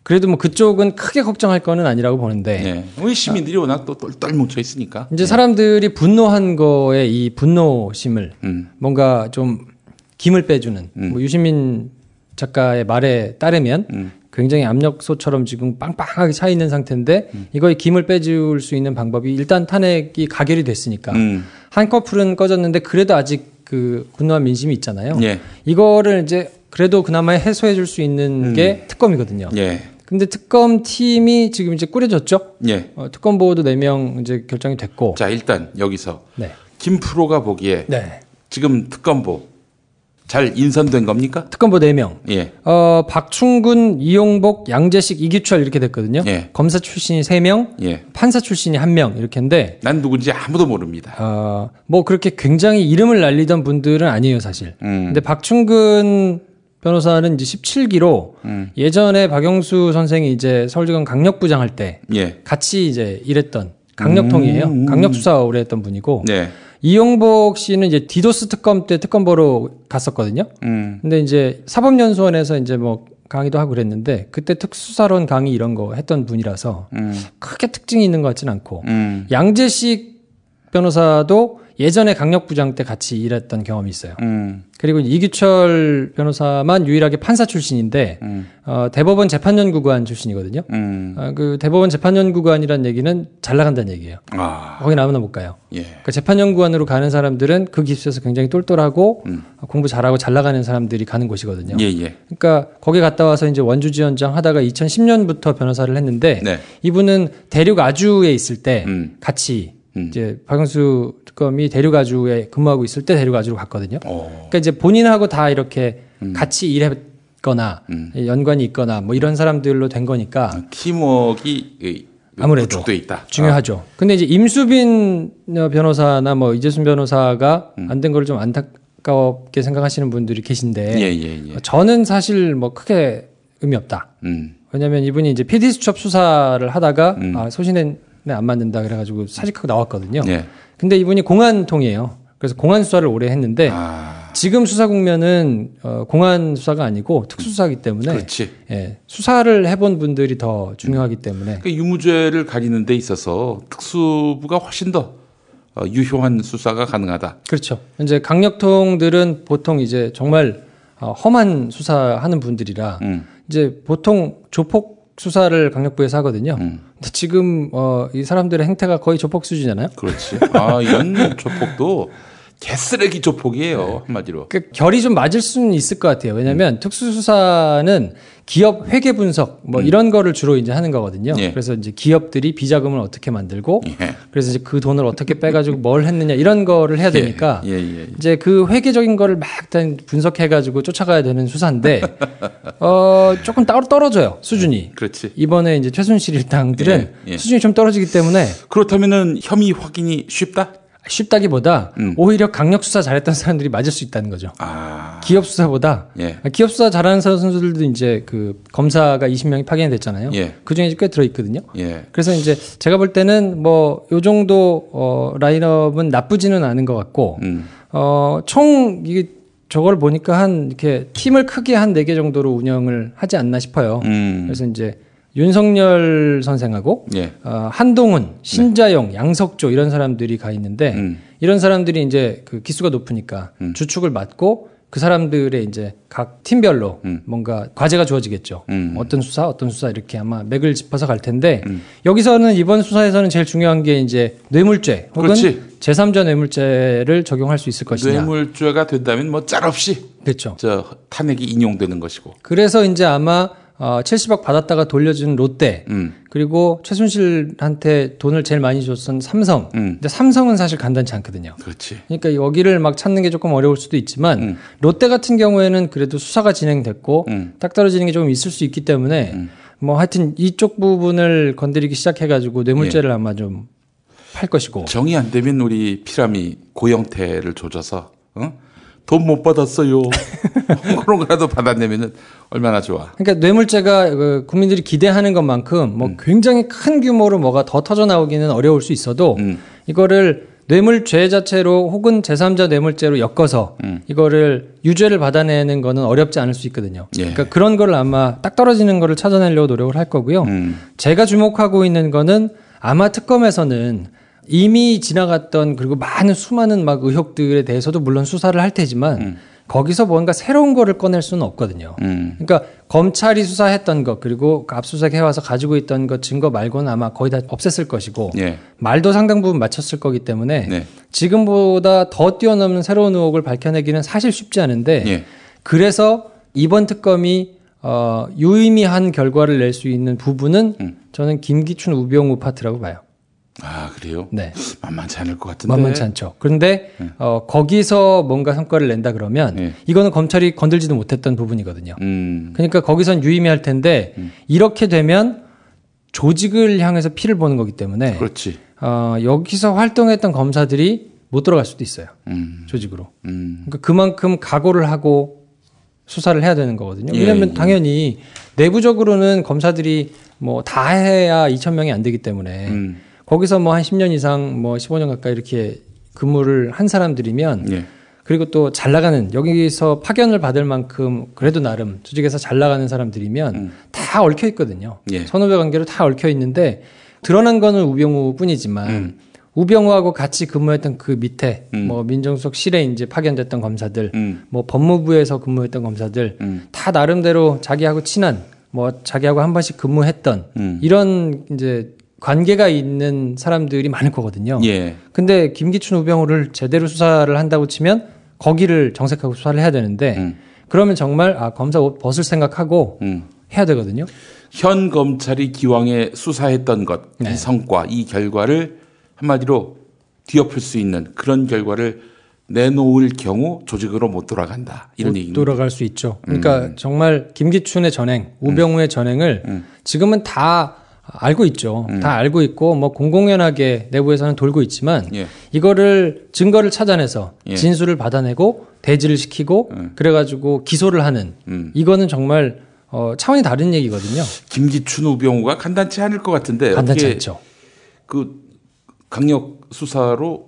Speaker 10: 그래도 뭐 그쪽은 크게 걱정할 거는 아니라고 보는데.
Speaker 1: 우리 시민들이 워낙 또 똘똘 뭉쳐 있으니까.
Speaker 10: 이제 사람들이 분노한 거에 이 분노심을 뭔가 좀 김을 빼주는 뭐 유시민 작가의 말에 따르면 굉장히 압력소처럼 지금 빵빵하게 차 있는 상태인데 이거에 김을 빼줄 수 있는 방법이 일단 탄핵이 가결이 됐으니까 한꺼풀은 꺼졌는데 그래도 아직 그 분노한 민심이 있잖아요. 이거를 이제 그래도 그나마 해소해 줄 수 있는 게 특검이거든요. 근데 특검 팀이 지금 이제 꾸려졌죠. 특검 보호도 4명 이제 결정이 됐고.
Speaker 1: 자, 일단 여기서 김 프로가 보기에 지금 특검보 잘 인선된 겁니까?
Speaker 10: 특검보 4명. 박충근, 이용복, 양재식, 이규철 이렇게 됐거든요. 검사 출신이 3명, 판사 출신이 1명 이렇게인데.
Speaker 1: 난 누군지 아무도 모릅니다.
Speaker 10: 뭐 그렇게 굉장히 이름을 날리던 분들은 아니에요, 사실. 근데 박충근 변호사는 이제 17기로 예전에 박영수 선생이 이제 서울지검 강력부장 할 때 같이 이제 일했던 강력통이에요. 강력수사 오래 했던 분이고. 이용복 씨는 이제 디도스 특검 때 특검 보러 갔었거든요. 근데 이제 사법연수원에서 이제 뭐 강의도 하고 그랬는데 그때 특수사론 강의 이런 거 했던 분이라서 크게 특징이 있는 것 같지는 않고 양재식 변호사도 예전에 강력부장 때 같이 일했던 경험이 있어요. 그리고 이규철 변호사만 유일하게 판사 출신인데 대법원 재판연구관 출신이거든요. 그 대법원 재판연구관이라는 얘기는 잘 나간다는 얘기예요. 거기 아무나 못 가요.
Speaker 1: 예.
Speaker 10: 그러니까 재판연구관으로 가는 사람들은 그 기수에서 굉장히 똘똘하고 공부 잘하고 잘 나가는 사람들이 가는 곳이거든요.
Speaker 1: 예, 예.
Speaker 10: 그러니까 거기 갔다 와서 이제 원주지원장 하다가 2010년부터 변호사를 했는데
Speaker 1: 네.
Speaker 10: 이분은 대륙 아주에 있을 때 같이 이제 박영수 특검이 대륙 아주에 근무하고 있을 때 대륙 아주로 갔거든요. 그러니까 이제 본인하고 다 이렇게 같이 일했거나 연관이 있거나 뭐 이런 사람들로 된 거니까
Speaker 1: 팀워크가
Speaker 10: 아무래도
Speaker 1: 구축돼 있다.
Speaker 10: 중요하죠. 근데 이제 임수빈 변호사나 뭐 이재순 변호사가 안 된 걸 좀 안타깝게 생각하시는 분들이 계신데
Speaker 1: 예.
Speaker 10: 저는 사실 뭐 크게 의미 없다. 왜냐하면 이분이 이제 PD 수첩 수사를 하다가 소신에 안 맞는다 그래가지고 사직하고 나왔거든요.
Speaker 1: 예.
Speaker 10: 근데 이분이 공안통이에요. 그래서 공안 수사를 오래 했는데 지금 수사 국면은 공안 수사가 아니고 특수수사이기 때문에
Speaker 1: 그렇지.
Speaker 10: 예, 수사를 해본 분들이 더 중요하기 때문에
Speaker 1: 그러니까 유무죄를 가리는 데 있어서 특수부가 훨씬 더 유효한 수사가 가능하다.
Speaker 10: 그렇죠. 이제 강력통들은 보통 이제 정말 험한 수사하는 분들이라 이제 보통 조폭 수사를 강력부에서 하거든요. 근데 지금 이 사람들의 행태가 거의 조폭 수준이잖아요.
Speaker 1: 그렇지. 이런 조폭도 개쓰레기 조폭이에요. 한마디로.
Speaker 10: 그 결이 좀 맞을 수는 있을 것 같아요. 왜냐하면 특수수사는 기업 회계 분석 뭐 이런 거를 주로 이제 하는 거거든요.
Speaker 1: 예.
Speaker 10: 그래서 이제 기업들이 비자금을 어떻게 만들고
Speaker 1: 예.
Speaker 10: 그래서 이제 그 돈을 어떻게 빼가지고 뭘 했느냐 이런 거를 해야 되니까
Speaker 1: 예.
Speaker 10: 이제 그 회계적인 거를 막 일단 분석해가지고 쫓아가야 되는 수사인데 조금 따로 떨어져요 수준이.
Speaker 1: 그렇지.
Speaker 10: 이번에 이제 최순실 일당들은
Speaker 1: 예.
Speaker 10: 수준이 좀 떨어지기 때문에
Speaker 1: 그렇다면은 혐의 확인이 쉽다?
Speaker 10: 쉽다기보다 오히려 강력 수사 잘했던 사람들이 맞을 수 있다는 거죠. 기업 수사보다 기업 수사 잘하는 선수들도 이제 그 검사가 20명이 파견이 됐잖아요. 그 중에 꽤 들어 있거든요. 그래서 이제 제가 볼 때는 뭐 요 정도 라인업은 나쁘지는 않은 것 같고 총 이게 저걸 보니까 한 이렇게 팀을 크게 한 4개 정도로 운영을 하지 않나 싶어요. 그래서 이제 윤석열 선생하고 한동훈, 신자영, 양석조 이런 사람들이 가 있는데 이런 사람들이 이제 그 기수가 높으니까 주축을 맡고 그 사람들의 이제 각 팀별로 뭔가 과제가 주어지겠죠. 어떤 수사 이렇게 아마 맥을 짚어서 갈 텐데 여기서는 이번 수사에서는 제일 중요한 게 이제 뇌물죄 혹은
Speaker 1: 그렇지.
Speaker 10: 제3자 뇌물죄를 적용할 수 있을 것이냐.
Speaker 1: 뇌물죄가 된다면 뭐 짤 없이
Speaker 10: 그렇죠.
Speaker 1: 저 탄핵이 인용되는 것이고.
Speaker 10: 그래서 이제 아마 70억 받았다가 돌려준 롯데 그리고 최순실한테 돈을 제일 많이 줬던 삼성. 근데 삼성은 사실 간단치 않거든요.
Speaker 1: 그렇지.
Speaker 10: 그러니까 여기를 막 찾는 게 조금 어려울 수도 있지만 롯데 같은 경우에는 그래도 수사가 진행됐고 딱 떨어지는 게 조금 있을 수 있기 때문에 뭐 하여튼 이쪽 부분을 건드리기 시작해가지고 뇌물죄를 아마 좀 팔 것이고.
Speaker 1: 정이 안 되면 우리 피라미 고영태를 조져서 돈 못 받았어요. 그런 거라도 받아내면은 얼마나 좋아.
Speaker 10: 그러니까 뇌물죄가 국민들이 기대하는 것만큼 뭐 굉장히 큰 규모로 뭐가 더 터져 나오기는 어려울 수 있어도 이거를 뇌물죄 자체로 혹은 제3자 뇌물죄로 엮어서 이거를 유죄를 받아내는 거는 어렵지 않을 수 있거든요. 그러니까 그런 거를 아마 딱 떨어지는 거를 찾아내려고 노력을 할 거고요. 제가 주목하고 있는 거는 아마 특검에서는 이미 지나갔던 그리고 많은 수많은 막 의혹들에 대해서도 물론 수사를 할 테지만 거기서 뭔가 새로운 거를 꺼낼 수는 없거든요. 그러니까 검찰이 수사했던 것 그리고 압수수색 해와서 가지고 있던 것 증거 말고는 아마 거의 다 없앴을 것이고 말도 상당 부분 맞췄을 거기 때문에 지금보다 더 뛰어넘는 새로운 의혹을 밝혀내기는 사실 쉽지 않은데 그래서 이번 특검이 유의미한 결과를 낼 수 있는 부분은 저는 김기춘, 우병우 파트라고 봐요.
Speaker 1: 그래요?
Speaker 10: 네.
Speaker 1: 만만치 않을 것 같은데.
Speaker 10: 만만치 않죠. 그런데 거기서 뭔가 성과를 낸다 그러면 이거는 검찰이 건들지도 못했던 부분이거든요. 그러니까 거기선 유의미할 텐데 이렇게 되면 조직을 향해서 피를 보는 거기 때문에
Speaker 1: 그렇지.
Speaker 10: 여기서 활동했던 검사들이 못 들어갈 수도 있어요. 조직으로. 그러니까 그만큼 각오를 하고 수사를 해야 되는 거거든요. 왜냐하면 당연히 내부적으로는 검사들이 뭐 다 해야 2,000명이 안 되기 때문에 거기서 뭐 한 10년 이상 뭐 15년 가까이 이렇게 근무를 한 사람들이면 그리고 또 잘 나가는 여기서 파견을 받을 만큼 그래도 나름 조직에서 잘 나가는 사람들이면 다 얽혀 있거든요. 선후배 관계로 다 얽혀 있는데 드러난 거는 우병우뿐이지만 우병우하고 같이 근무했던 그 밑에 뭐 민정수석실에 이제 파견됐던 검사들, 뭐 법무부에서 근무했던 검사들 다 나름대로 자기하고 친한 뭐 자기하고 한 번씩 근무했던 이런 이제 관계가 있는 사람들이 많을 거거든요. 근데 김기춘 우병우를 제대로 수사를 한다고 치면 거기를 정색하고 수사를 해야 되는데 그러면 정말 검사 옷 벗을 생각하고 해야 되거든요.
Speaker 1: 현 검찰이 기왕에 수사했던 것, 이 성과, 이 결과를 한마디로 뒤엎을 수 있는 그런 결과를 내놓을 경우 조직으로 못 돌아간다. 이런 얘기입니다.
Speaker 10: 못 돌아갈 수 있죠. 그러니까 정말 김기춘의 전행, 우병우의 전행을 지금은 다 알고 있죠. 다 알고 있고 뭐 공공연하게 내부에서는 돌고 있지만 이거를 증거를 찾아내서 진술을 받아내고 대지를 시키고 그래가지고 기소를 하는 이거는 정말 차원이 다른 얘기거든요.
Speaker 1: 김기춘 우병우가 간단치 않을 것 같은데
Speaker 10: 간단치 않죠.
Speaker 1: 그 강력 수사로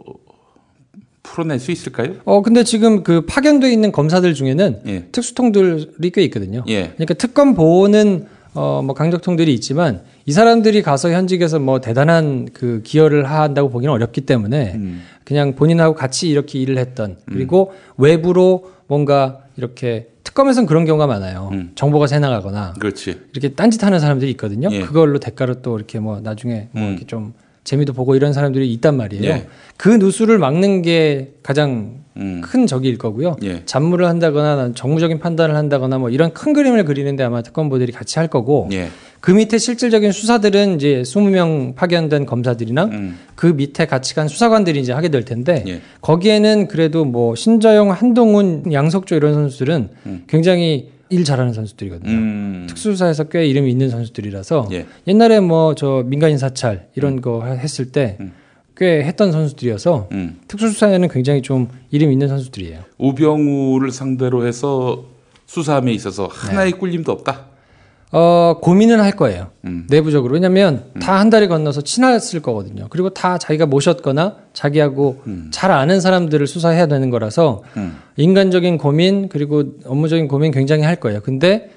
Speaker 1: 풀어낼 수 있을까요?
Speaker 10: 근데 지금 그 파견돼 있는 검사들 중에는 특수통들이 꽤 있거든요. 그러니까 특검 보호는 뭐 강력통들이 있지만 이 사람들이 가서 현직에서 뭐 대단한 그 기여를 한다고 보기는 어렵기 때문에 그냥 본인하고 같이 이렇게 일을 했던 그리고 외부로 뭔가 이렇게 특검에서는 그런 경우가 많아요. 정보가 새 나가거나
Speaker 1: 그렇지.
Speaker 10: 이렇게 딴짓하는 사람들이 있거든요. 그걸로 대가로 또 이렇게 뭐 나중에 뭐 이렇게 좀 재미도 보고 이런 사람들이 있단 말이에요. 그 누수를 막는 게 가장 큰 적일 거고요. 잡무를 한다거나 정무적인 판단을 한다거나 뭐 이런 큰 그림을 그리는데 아마 특검보들이 같이 할 거고 그 밑에 실질적인 수사들은 이제 20명 파견된 검사들이나 그 밑에 같이 간 수사관들이 이제 하게 될 텐데 거기에는 그래도 뭐 신저영, 한동훈, 양석조 이런 선수들은 굉장히 일 잘하는 선수들이거든요. 특수수사에서 꽤 이름이 있는 선수들이라서 옛날에 뭐 저 민간인 사찰 이런 거 했을 때 꽤 했던 선수들이어서 특수수사에는 굉장히 좀 이름 있는 선수들이에요.
Speaker 1: 우병우를 상대로 해서 수사함에 있어서 하나의 꿀림도 없다?
Speaker 10: 고민은 할 거예요. 내부적으로. 왜냐면 다 한 다리 건너서 친했을 거거든요. 그리고 다 자기가 모셨거나 자기하고 잘 아는 사람들을 수사해야 되는 거라서 인간적인 고민 그리고 업무적인 고민 굉장히 할 거예요. 근데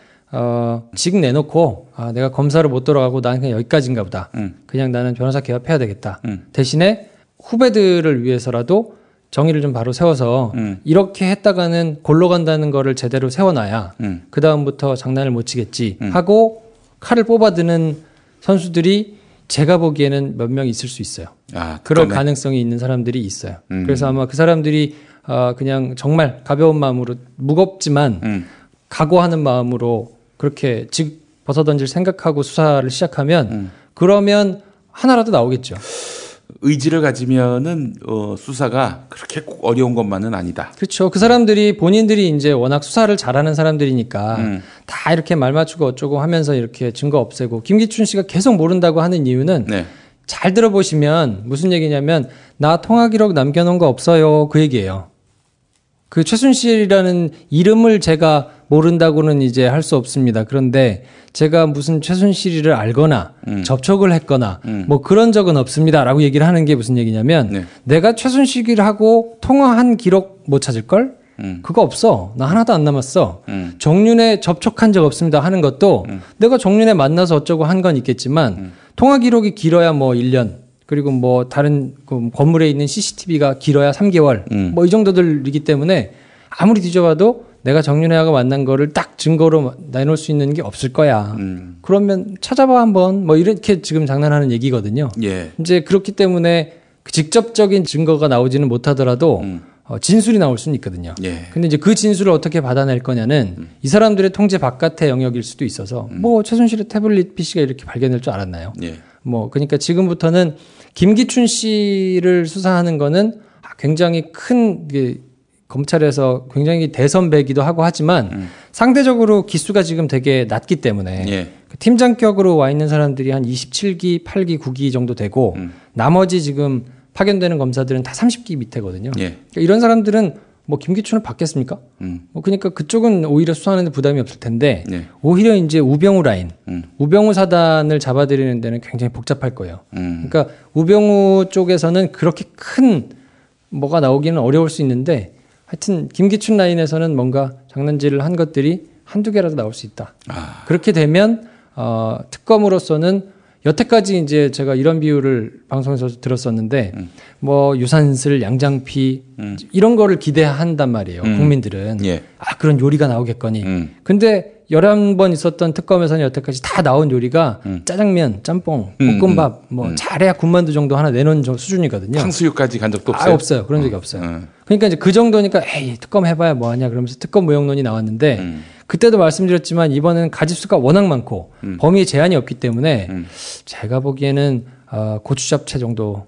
Speaker 10: 직 내놓고 내가 검사를 못 돌아가고 나는 그냥 여기까지인가 보다. 그냥 나는 변호사 개업해야 되겠다. 대신에 후배들을 위해서라도 정의를 좀 바로 세워서 이렇게 했다가는 골로 간다는 거를 제대로 세워놔야 그 다음부터 장난을 못 치겠지 하고 칼을 뽑아드는 선수들이 제가 보기에는 몇 명 있을 수 있어요. 그럴 가능성이 있는 사람들이 있어요. 그래서 아마 그 사람들이 그냥 정말 가벼운 마음으로 무겁지만 각오하는 마음으로 그렇게 직 벗어던질 생각하고 수사를 시작하면 그러면 하나라도 나오겠죠.
Speaker 1: 의지를 가지면은 수사가 그렇게 꼭 어려운 것만은 아니다.
Speaker 10: 그렇죠. 그 사람들이 본인들이 이제 워낙 수사를 잘하는 사람들이니까 다 이렇게 말 맞추고 어쩌고 하면서 이렇게 증거 없애고 김기춘 씨가 계속 모른다고 하는 이유는 잘 들어보시면 무슨 얘기냐면 나 통화 기록 남겨놓은 거 없어요. 그 얘기예요. 그 최순실이라는 이름을 제가 모른다고는 이제 할 수 없습니다. 그런데 제가 무슨 최순실이를 알거나 접촉을 했거나 뭐 그런 적은 없습니다라고 얘기를 하는 게 무슨 얘기냐면 내가 최순실하고 통화한 기록 못 찾을걸? 그거 없어. 나 하나도 안 남았어. 정윤회 접촉한 적 없습니다 하는 것도 내가 정윤회 만나서 어쩌고 한 건 있겠지만 통화 기록이 길어야 뭐 1년 그리고 뭐 다른 그 건물에 있는 CCTV가 길어야 3개월 뭐 이 정도들이기 때문에 아무리 뒤져봐도 내가 정윤회하고 만난 거를 딱 증거로 내놓을 수 있는 게 없을 거야. 그러면 찾아봐 한번 뭐 이렇게 지금 장난하는 얘기거든요. 이제 그렇기 때문에 직접적인 증거가 나오지는 못하더라도 진술이 나올 수는 있거든요. 근데 이제 그 진술을 어떻게 받아낼 거냐는 이 사람들의 통제 바깥의 영역일 수도 있어서 뭐 최순실의 태블릿 PC가 이렇게 발견될 줄 알았나요? 뭐 그러니까 지금부터는 김기춘 씨를 수사하는 거는 굉장히 큰 검찰에서 굉장히 대선배기도 하고 하지만 상대적으로 기수가 지금 되게 낮기 때문에 팀장격으로 와 있는 사람들이 한 27기, 8기, 9기 정도 되고 나머지 지금 파견되는 검사들은 다 30기 밑에거든요. 그러니까 이런 사람들은 뭐 김기춘을 받겠습니까? 뭐 그러니까 그쪽은 오히려 수사하는데 부담이 없을 텐데 오히려 이제 우병우 라인, 우병우 사단을 잡아들이는 데는 굉장히 복잡할 거예요. 그러니까 우병우 쪽에서는 그렇게 큰 뭐가 나오기는 어려울 수 있는데 하여튼 김기춘 라인에서는 뭔가 장난질을 한 것들이 한두 개라도 나올 수 있다. 그렇게 되면 특검으로서는 여태까지 이제 제가 이런 비유를 방송에서 들었었는데 뭐 유산슬, 양장피 이런 거를 기대한단 말이에요. 국민들은.
Speaker 1: 예.
Speaker 10: 그런 요리가 나오겠거니. 근데 11번 있었던 특검에서는 여태까지 다 나온 요리가 짜장면, 짬뽕, 볶음밥 뭐 잘해야 군만두 정도 하나 내놓은 수준이거든요.
Speaker 1: 탕수육까지 간 적도 없어요?
Speaker 10: 없어요. 그런 적이 없어요. 그러니까 이제 그 정도니까 에이 특검 해봐야 뭐하냐 그러면서 특검 무용론이 나왔는데 그때도 말씀드렸지만 이번에는 가짓수가 워낙 많고 범위에 제한이 없기 때문에 제가 보기에는 고추 잡채 정도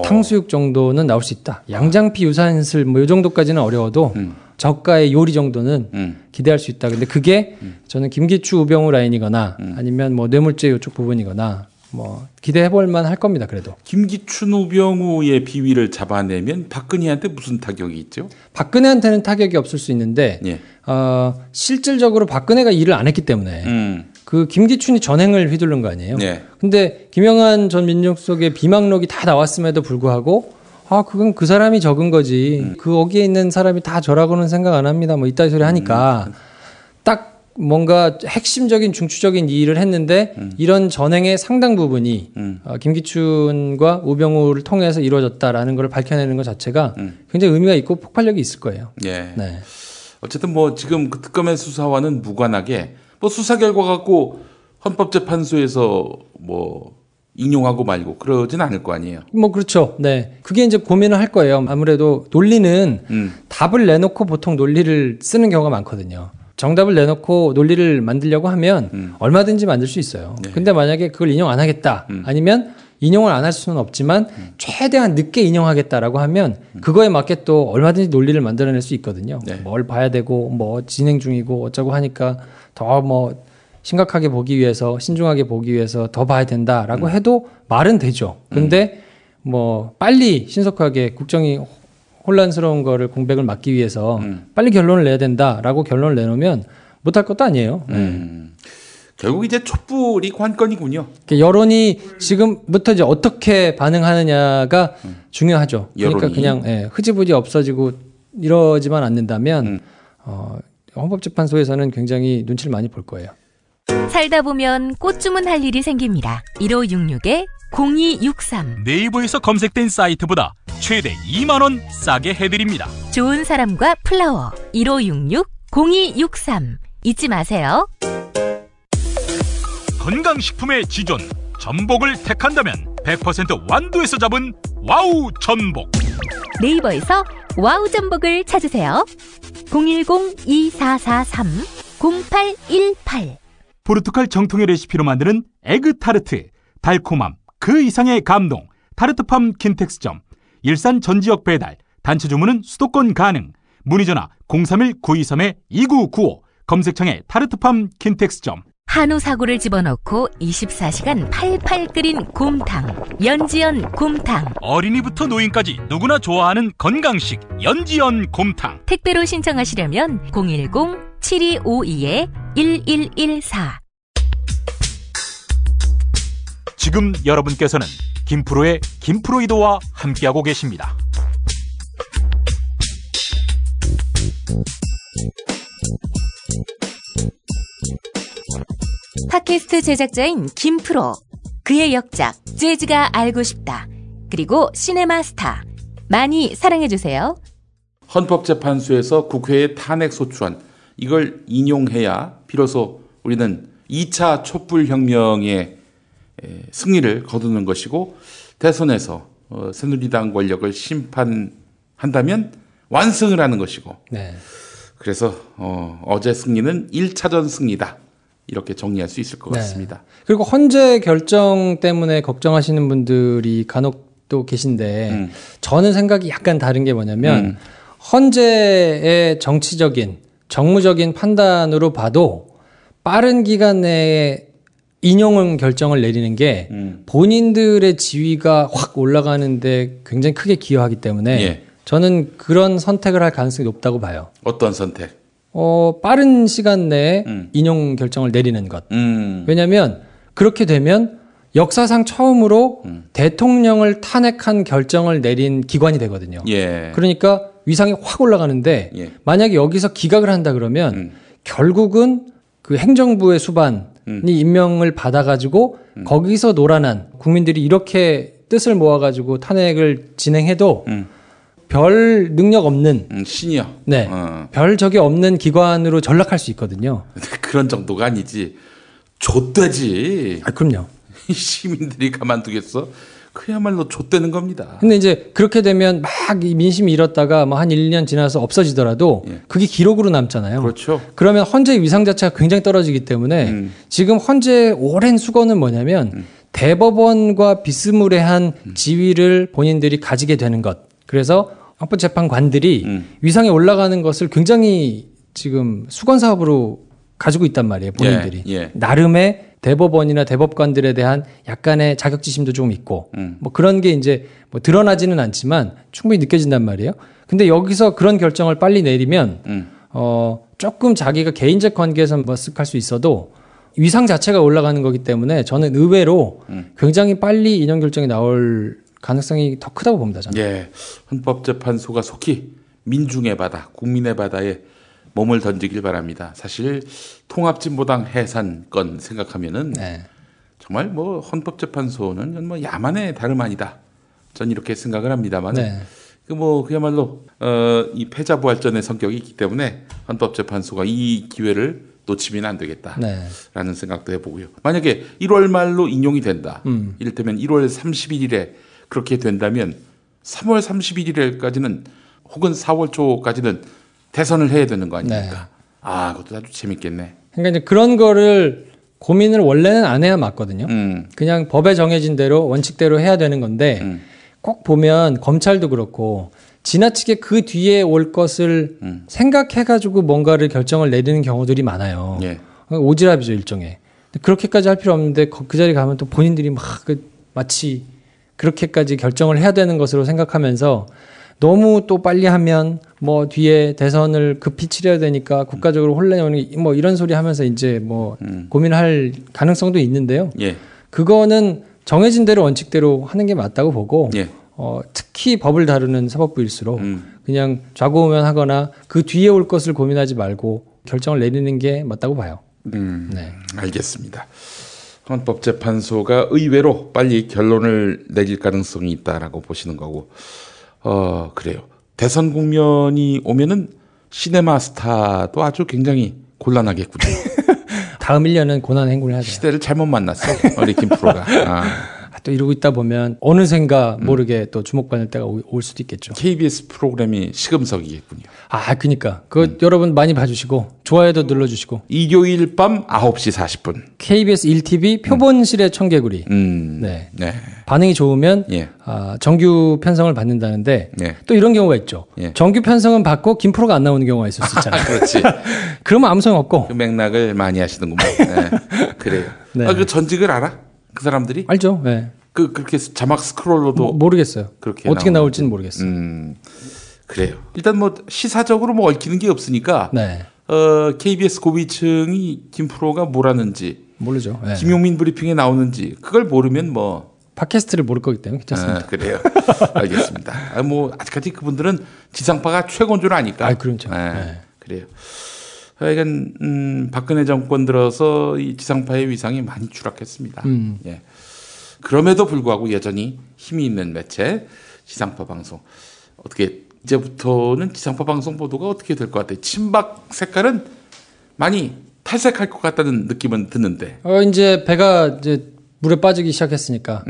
Speaker 10: 탕수육 정도는 나올 수 있다. 양장피, 유산슬 뭐 이 정도까지는 어려워도 저가의 요리 정도는 기대할 수 있다. 근데 그게 저는 김기추, 우병우 라인이거나 아니면 뭐 뇌물죄 이쪽 부분이거나 뭐 기대해볼 만할 겁니다. 그래도
Speaker 1: 김기춘, 우병우의 비위를 잡아내면 박근혜한테 무슨 타격이 있죠?
Speaker 10: 박근혜한테는 타격이 없을 수 있는데
Speaker 1: 예.
Speaker 10: 실질적으로 박근혜가 일을 안 했기 때문에 그 김기춘이 전행을 휘두른 거 아니에요?
Speaker 1: 네.
Speaker 10: 근데 김영한 전 민정수석의 비망록이 다 나왔음에도 불구하고 그건 그 사람이 적은 거지. 거기에 있는 사람이 다 저라고는 생각 안 합니다. 뭐 이따위 소리 하니까 딱 뭔가 핵심적인 중추적인 일을 했는데 이런 전행의 상당 부분이 김기춘과 우병우를 통해서 이루어졌다라는 걸 밝혀내는 것 자체가 굉장히 의미가 있고 폭발력이 있을 거예요.
Speaker 1: 예.
Speaker 10: 네.
Speaker 1: 어쨌든 뭐 지금 그 특검의 수사와는 무관하게 뭐 수사 결과 갖고 헌법재판소에서 뭐 인용하고 말고 그러진 않을 거 아니에요.
Speaker 10: 뭐 그렇죠. 네. 그게 이제 고민을 할 거예요. 아무래도 논리는 답을 내놓고 보통 논리를 쓰는 경우가 많거든요. 정답을 내놓고 논리를 만들려고 하면 얼마든지 만들 수 있어요.
Speaker 1: 네.
Speaker 10: 근데 만약에 그걸 인용 안 하겠다. 아니면 인용을 안 할 수는 없지만 최대한 늦게 인용하겠다라고 하면 그거에 맞게 또 얼마든지 논리를 만들어낼 수 있거든요.
Speaker 1: 네.
Speaker 10: 뭘 봐야 되고 뭐 진행 중이고 어쩌고 하니까 더 뭐 심각하게 보기 위해서 신중하게 보기 위해서 더 봐야 된다라고 해도 말은 되죠. 근데 뭐 빨리 신속하게 국정이 혼란스러운 거를 공백을 막기 위해서 빨리 결론을 내야 된다라고 결론을 내놓으면 못할 것도 아니에요.
Speaker 1: 결국 이제 촛불이 관건이군요.
Speaker 10: 여론이 지금부터 이제 어떻게 반응하느냐가 중요하죠. 그러니까
Speaker 1: 여론이?
Speaker 10: 그냥 흐지부지 없어지고 이러지만 않는다면 헌법재판소에서는 굉장히 눈치를 많이 볼 거예요.
Speaker 12: 살다 보면 꽃 주문할 일이 생깁니다. 1566-0263
Speaker 9: 네이버에서 검색된 사이트보다 최대 2만 원 싸게 해드립니다.
Speaker 12: 좋은 사람과 플라워 1566-0263 잊지 마세요.
Speaker 9: 건강식품의 지존 전복을 택한다면 100% 완도에서 잡은 와우 전복.
Speaker 12: 네이버에서 와우 전복을 찾으세요. 010-2443-0818
Speaker 9: 포르투갈 정통의 레시피로 만드는 에그타르트, 달콤함 그 이상의 감동, 타르트팜 킨텍스점, 일산 전 지역 배달, 단체 주문은 수도권 가능. 문의전화 031-923-2995, 검색창에 타르트팜 킨텍스점.
Speaker 12: 한우 사고를 집어넣고 24시간 팔팔 끓인 곰탕, 연지연 곰탕.
Speaker 9: 어린이부터 노인까지 누구나 좋아하는 건강식 연지연 곰탕.
Speaker 12: 택배로 신청하시려면 010-7252-1114.
Speaker 9: 지금 여러분께서는 김프로의 김프로이도와 함께하고 계십니다.
Speaker 12: 팟캐스트 제작자인 김프로, 그의 역작 재즈가 알고 싶다, 그리고 시네마스타 많이 사랑해주세요.
Speaker 1: 헌법재판소에서 국회에 탄핵소추안 이걸 인용해야 비로소 우리는 2차 촛불혁명의 승리를 거두는 것이고 대선에서 새누리당 권력을 심판한다면 완승을 하는 것이고
Speaker 10: 네.
Speaker 1: 그래서 어제 승리는 1차전 승리다. 이렇게 정리할 수 있을 것 같습니다.
Speaker 10: 그리고 헌재 결정 때문에 걱정하시는 분들이 간혹 또 계신데 저는 생각이 약간 다른 게 뭐냐면 헌재의 정치적인 정무적인 판단으로 봐도 빠른 기간 내에 인용 결정을 내리는 게 본인들의 지위가 확 올라가는데 굉장히 크게 기여하기 때문에
Speaker 1: 예.
Speaker 10: 저는 그런 선택을 할 가능성이 높다고 봐요.
Speaker 1: 어떤 선택?
Speaker 10: 빠른 시간 내에 인용 결정을 내리는 것. 왜냐하면 그렇게 되면 역사상 처음으로 대통령을 탄핵한 결정을 내린 기관이 되거든요.
Speaker 1: 예.
Speaker 10: 그러니까 위상이 확 올라가는데
Speaker 1: 예.
Speaker 10: 만약에 여기서 기각을 한다 그러면 결국은 그 행정부의 수반이 임명을 받아가지고 거기서 노란한 국민들이 이렇게 뜻을 모아가지고 탄핵을 진행해도 별 능력 없는
Speaker 1: 신이요.
Speaker 10: 네, 별 적이 없는 기관으로 전락할 수 있거든요.
Speaker 1: 그런 정도가 아니지. 좆되지.
Speaker 10: 아, 그럼요.
Speaker 1: 시민들이 가만두겠어? 그야말로 좆되는 겁니다.
Speaker 10: 근데 이제 그렇게 되면 막 이 민심이 일었다가 뭐 한 1, 2년 지나서 없어지더라도 그게 기록으로 남잖아요.
Speaker 1: 그렇죠.
Speaker 10: 그러면 헌재의 위상 자체가 굉장히 떨어지기 때문에 지금 헌재의 오랜 수건은 뭐냐면 대법원과 비스무리한 지위를 본인들이 가지게 되는 것. 그래서 헌법재판관들이 위상에 올라가는 것을 굉장히 지금 수건 사업으로 가지고 있단 말이에요. 본인들이.
Speaker 1: 예.
Speaker 10: 나름의 대법원이나 대법관들에 대한 약간의 자격지심도 좀 있고 뭐 그런 게 이제 뭐 드러나지는 않지만 충분히 느껴진단 말이에요. 근데 여기서 그런 결정을 빨리 내리면 조금 자기가 개인적 관계에서 머쓱할 수 있어도 위상 자체가 올라가는 거기 때문에 저는 의외로 굉장히 빨리 인용 결정이 나올 가능성이 더 크다고 봅니다. 저는.
Speaker 1: 예. 헌법재판소가 속히 민중의 바다, 국민의 바다에 몸을 던지길 바랍니다. 사실 통합진보당 해산건 생각하면은 정말 뭐 헌법재판소는 뭐 야만의 다름 아니다. 전 이렇게 생각을 합니다만, 그 뭐 그야말로 이 패자부활전의 성격이 있기 때문에 헌법재판소가 이 기회를 놓치면 안 되겠다라는 생각도 해보고요. 만약에 1월 말로 인용이 된다. 이를테면 1월 31일에 그렇게 된다면 3월 31일까지는 혹은 4월 초까지는 대선을 해야 되는 거 아닙니까? 아, 그것도 아주 재밌겠네.
Speaker 10: 그러니까 이제 그런 거를 고민을 원래는 안 해야 맞거든요. 그냥 법에 정해진 대로 원칙대로 해야 되는 건데 꼭 보면 검찰도 그렇고 지나치게 그 뒤에 올 것을 생각해가지고 뭔가를 결정을 내리는 경우들이 많아요. 오지랖이죠, 일종의. 그렇게까지 할 필요 없는데 그 자리에 가면 또 본인들이 막 마치 그렇게까지 결정을 해야 되는 것으로 생각하면서 너무 또 빨리 하면 뭐 뒤에 대선을 급히 치러야 되니까 국가적으로 혼란이 오는 뭐 이런 소리 하면서 이제 뭐 고민할 가능성도 있는데요. 그거는 정해진 대로 원칙대로 하는 게 맞다고 보고 특히 법을 다루는 사법부일수록 그냥 좌고우면하거나 그 뒤에 올 것을 고민하지 말고 결정을 내리는 게 맞다고 봐요.
Speaker 1: 네. 알겠습니다. 헌법재판소가 의외로 빨리 결론을 내릴 가능성이 있다라고 보시는 거고, 그래요. 대선 국면이 오면은 시네마 스타도 아주 굉장히 곤란하겠군요.
Speaker 10: 다음 1년은 고난의 행군을 해야 돼요.
Speaker 1: 시대를 잘못 만났어, 우리 김프로가.
Speaker 10: 또 이러고 있다 보면 어느샌가 모르게 또 주목받을 때가 올 수도 있겠죠.
Speaker 1: KBS 프로그램이 시금석이겠군요.
Speaker 10: 아, 그러니까 그 여러분 많이 봐주시고 좋아요도 눌러주시고.
Speaker 1: 일요일 밤 9시 40분.
Speaker 10: KBS 1TV 표본실의 청개구리.
Speaker 1: 네.
Speaker 10: 반응이 좋으면 정규 편성을 받는다는데 또 이런 경우가 있죠. 정규 편성은 받고 김프로가 안 나오는 경우가 있을 수 있잖아요.
Speaker 1: 그렇지.
Speaker 10: 그러면 아무 소용 없고.
Speaker 1: 그 맥락을 많이 하시는구만. 그래요. 그 전직을 알아? 그 사람들이?
Speaker 10: 알죠. 네.
Speaker 1: 그렇게 자막 스크롤로도
Speaker 10: 모르겠어요.
Speaker 1: 그렇게
Speaker 10: 어떻게 나올지는 모르겠어요.
Speaker 1: 그래요. 일단 뭐 시사적으로 뭐 얽히는 게 없으니까 KBS 고위층이 김프로가 뭐라는지
Speaker 10: 모르죠.
Speaker 1: 김용민 브리핑에 나오는지 그걸 모르면 뭐
Speaker 10: 팟캐스트를 모를 거기 때문에 괜찮습니다.
Speaker 1: 그래요. 알겠습니다. 뭐 아직까지 그분들은 지상파가 최고인 줄 아니까.
Speaker 10: 그렇죠.
Speaker 1: 그래요. 하여간 박근혜 정권 들어서 이 지상파의 위상이 많이 추락했습니다. 그럼에도 불구하고 여전히 힘이 있는 매체 지상파 방송. 어떻게 이제부터는 지상파 방송 보도가 어떻게 될 것 같아요? 친박 색깔은 많이 탈색할 것 같다는 느낌은 드는데.
Speaker 10: 이제 배가 이제 물에 빠지기 시작했으니까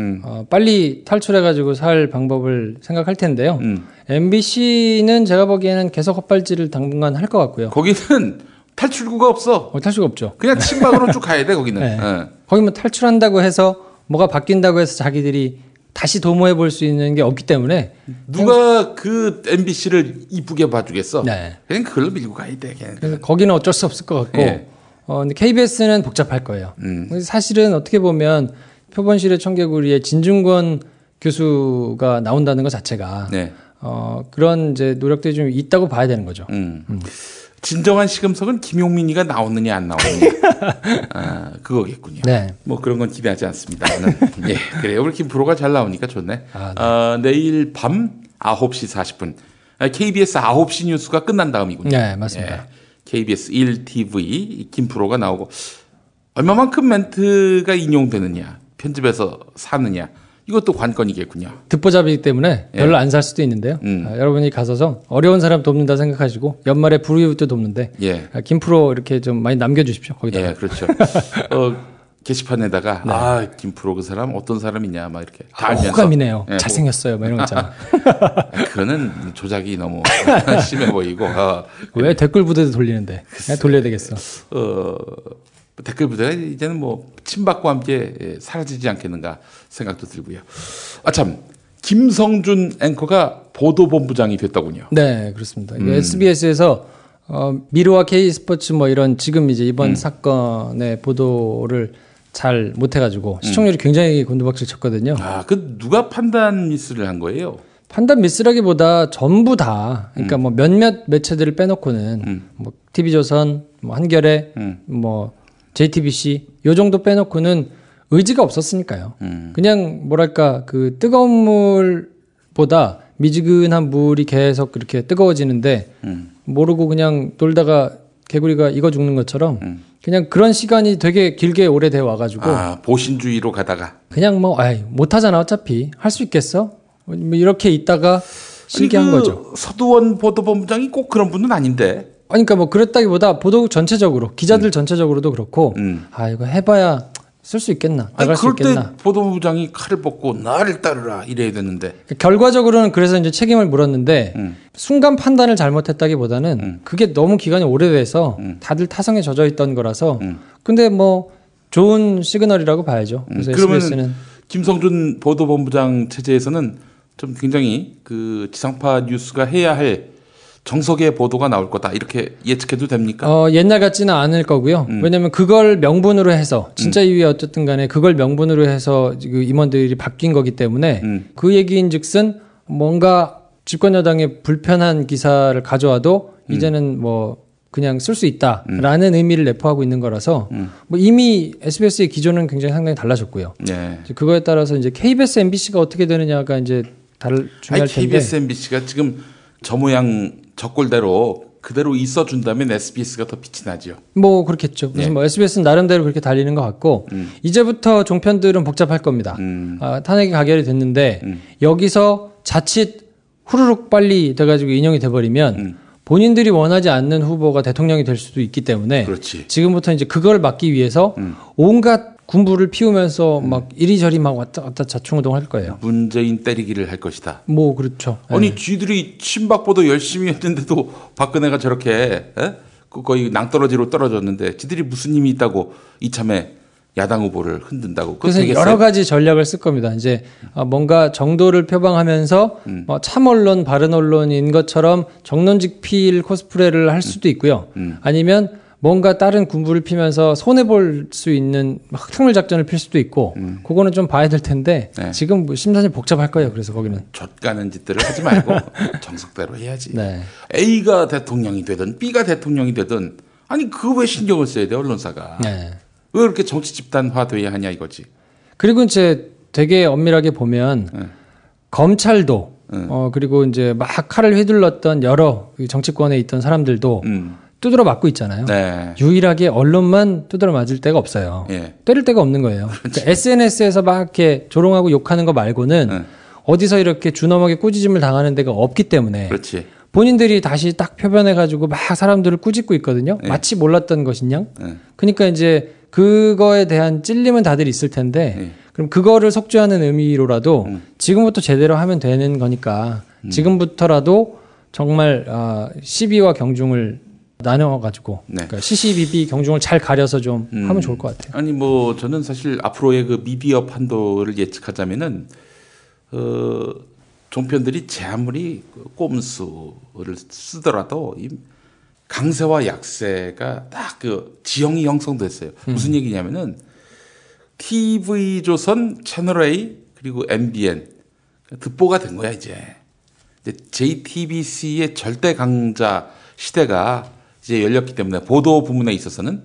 Speaker 10: 빨리 탈출해가지고 살 방법을 생각할 텐데요. MBC는 제가 보기에는 계속 헛발질을 당분간 할 것 같고요.
Speaker 1: 거기는 탈출구가 없어.
Speaker 10: 탈출구가 없죠.
Speaker 1: 그냥 친박으로 쭉 가야 돼 거기는.
Speaker 10: 거기 뭐 탈출한다고 해서 뭐가 바뀐다고 해서 자기들이 다시 도모해 볼 수 있는 게 없기 때문에
Speaker 1: 누가 그 MBC를 이쁘게 봐주겠어. 그냥 그걸로 밀고 가야 돼.
Speaker 10: 그래서 거기는 어쩔 수 없을 것 같고 근데 KBS는 복잡할 거예요. 사실은 어떻게 보면 표본실의 청개구리에 진중권 교수가 나온다는 것 자체가 그런 이제 노력들이 좀 있다고 봐야 되는 거죠.
Speaker 1: 진정한 시금석은 김용민이가 나오느냐 안 나오느냐 그거겠군요.
Speaker 10: 네.
Speaker 1: 뭐 그런 건 기대하지 않습니다. 예, 그래요. 우리 김프로가 잘 나오니까 좋네. 네. 내일 밤 9시 40분 KBS 9시 뉴스가 끝난 다음이군요.
Speaker 10: 네, 맞습니다.
Speaker 1: 예, KBS 1TV 김프로가 나오고 얼마만큼 멘트가 인용되느냐 편집해서 사느냐 이것도 관건이겠군요.
Speaker 10: 듣보잡이기 때문에 별로 안 살 수도 있는데요. 여러분이 가서서 어려운 사람 돕는다 생각하시고 연말에 불우이웃도 돕는데
Speaker 1: 예.
Speaker 10: 김프로 이렇게 좀 많이 남겨주십시오. 거기다가.
Speaker 1: 예, 그렇죠. 게시판에다가
Speaker 10: 네.
Speaker 1: 김프로 그 사람 어떤 사람이냐 막 이렇게 다 알면서
Speaker 10: 호감이네요.
Speaker 1: 예,
Speaker 10: 잘생겼어요. 뭐 이런 거 있잖아.
Speaker 1: 그거는 조작이 너무 심해 보이고
Speaker 10: 왜 댓글 부대도 돌리는데 돌려야 되겠어.
Speaker 1: 댓글 부대가 이제는 뭐 친박과 함께 사라지지 않겠는가 생각도 들고요. 참 김성준 앵커가 보도본부장이 됐더군요.
Speaker 10: 네, 그렇습니다. SBS에서 미르와 K스포츠 뭐 이런 지금 이제 이번 사건의 보도를 잘 못해가지고 시청률이 굉장히 곤두박질 쳤거든요.
Speaker 1: 그 누가 판단 미스를 한 거예요?
Speaker 10: 판단 미스라기보다 전부 다 그러니까 뭐 몇몇 매체들을 빼놓고는 뭐 TV조선, 뭐 한겨레, 뭐 JTBC 요 정도 빼놓고는 의지가 없었으니까요. 그냥 뭐랄까 그 뜨거운 물보다 미지근한 물이 계속 그렇게 뜨거워지는데 모르고 그냥 놀다가 개구리가 익어 죽는 것처럼 그냥 그런 시간이 되게 길게 오래돼 와가지고
Speaker 1: 보신주의로 가다가
Speaker 10: 그냥 뭐 못하잖아 어차피 할 수 있겠어 뭐 이렇게 있다가 실기한 거죠.
Speaker 1: 서두원 보도본부장이 꼭 그런 분은 아닌데.
Speaker 10: 그러니까 뭐 그랬다기보다 보도 전체적으로 기자들 전체적으로도 그렇고 이거 해봐야 쓸 수 있겠나 나갈 수 있겠나.
Speaker 1: 그럴 때 보도본부장이 칼을 뽑고 나를 따르라 이래야 되는데.
Speaker 10: 결과적으로는 그래서 이제 책임을 물었는데 순간 판단을 잘못했다기보다는 그게 너무 기간이 오래돼서 다들 타성에 젖어 있던 거라서 근데 뭐 좋은 시그널이라고 봐야죠. 그래서 SBS는
Speaker 1: 김성준 보도본부장 체제에서는 좀 굉장히 그 지상파 뉴스가 해야 할 정석의 보도가 나올 거다 이렇게 예측해도 됩니까?
Speaker 10: 옛날 같지는 않을 거고요. 왜냐하면 그걸 명분으로 해서 진짜 이유에 어쨌든 간에 그걸 명분으로 해서 그 임원들이 바뀐 거기 때문에 그 얘기인즉슨 뭔가 집권 여당의 불편한 기사를 가져와도 이제는 뭐 그냥 쓸 수 있다라는 의미를 내포하고 있는 거라서 뭐 이미 SBS의 기조는 굉장히 상당히 달라졌고요.
Speaker 1: 네.
Speaker 10: 그거에 따라서 이제 KBS, MBC가 어떻게 되느냐가 이제 중요할 텐데.
Speaker 1: KBS, MBC가 지금 저 모양 저 꼴대로 그대로 있어준다면 SBS가 더 빛이 나죠.
Speaker 10: 뭐 그렇겠죠. 그래서 뭐 SBS는 나름대로 그렇게 달리는 것 같고 이제부터 종편들은 복잡할 겁니다. 탄핵이 가결이 됐는데 여기서 자칫 후루룩 빨리 돼가지고 인용이 돼버리면 본인들이 원하지 않는 후보가 대통령이 될 수도 있기 때문에
Speaker 1: 그렇지.
Speaker 10: 지금부터 이제 그걸 막기 위해서 온갖 군부를 피우면서 막 이리저리 막 왔다 갔다 자충우동할 거예요.
Speaker 1: 문재인 때리기를 할 것이다.
Speaker 10: 뭐 그렇죠.
Speaker 1: 아니 쥐들이 친박보도 열심히 했는데도 박근혜가 저렇게 거의 낭떠러지로 떨어졌는데 쥐들이 무슨 힘이 있다고 이참에 야당 후보를 흔든다고.
Speaker 10: 그래서
Speaker 1: 되겠어요?
Speaker 10: 여러 가지 전략을 쓸 겁니다. 이제 뭔가 정도를 표방하면서 참 언론, 바른 언론인 것처럼 정론직필 코스프레를 할 수도 있고요. 아니면 뭔가 다른 군부를 피면서 손해볼 수 있는 특물 작전을 필 수도 있고 그거는 좀 봐야 될 텐데 지금 심사님 복잡할 거예요. 그래서 거기는
Speaker 1: 젖가는 짓들을 하지 말고 정석대로 해야지.
Speaker 10: 네.
Speaker 1: A가 대통령이 되든 B가 대통령이 되든 아니 그 왜 신경을 써야 돼 언론사가.
Speaker 10: 네.
Speaker 1: 왜 그렇게 정치 집단화돼야 하냐 이거지.
Speaker 10: 그리고 이제 되게 엄밀하게 보면 검찰도 그리고 이제 막 칼을 휘둘렀던 여러 정치권에 있던 사람들도 두드러 맞고 있잖아요.
Speaker 1: 네.
Speaker 10: 유일하게 언론만 두드러 맞을 데가 없어요.
Speaker 1: 예.
Speaker 10: 때릴 데가 없는 거예요. 그러니까 SNS에서 막 이렇게 조롱하고 욕하는 거 말고는 어디서 이렇게 준엄하게 꾸짖음을 당하는 데가 없기 때문에
Speaker 1: 그렇지.
Speaker 10: 본인들이 다시 딱 표변해가지고 막 사람들을 꾸짖고 있거든요. 마치 몰랐던 것인양. 그러니까 이제 그거에 대한 찔림은 다들 있을 텐데 그럼 그거를 속죄하는 의미로라도 지금부터 제대로 하면 되는 거니까 지금부터라도 정말 시비와 경중을 나눠가지고 그러니까 시시비비 경중을 잘 가려서 좀 하면 좋을 것 같아요.
Speaker 1: 아니 뭐 저는 사실 앞으로의 그 미디어 판도를 예측하자면은 종편들이 제 아무리 꼼수를 쓰더라도 이 강세와 약세가 딱 그 지형이 형성됐어요. 무슨 얘기냐면은 TV조선, 채널A 그리고 MBN 득보가 된 거야 이제. JTBC의 절대 강자 시대가 이제 열렸기 때문에 보도 부문에 있어서는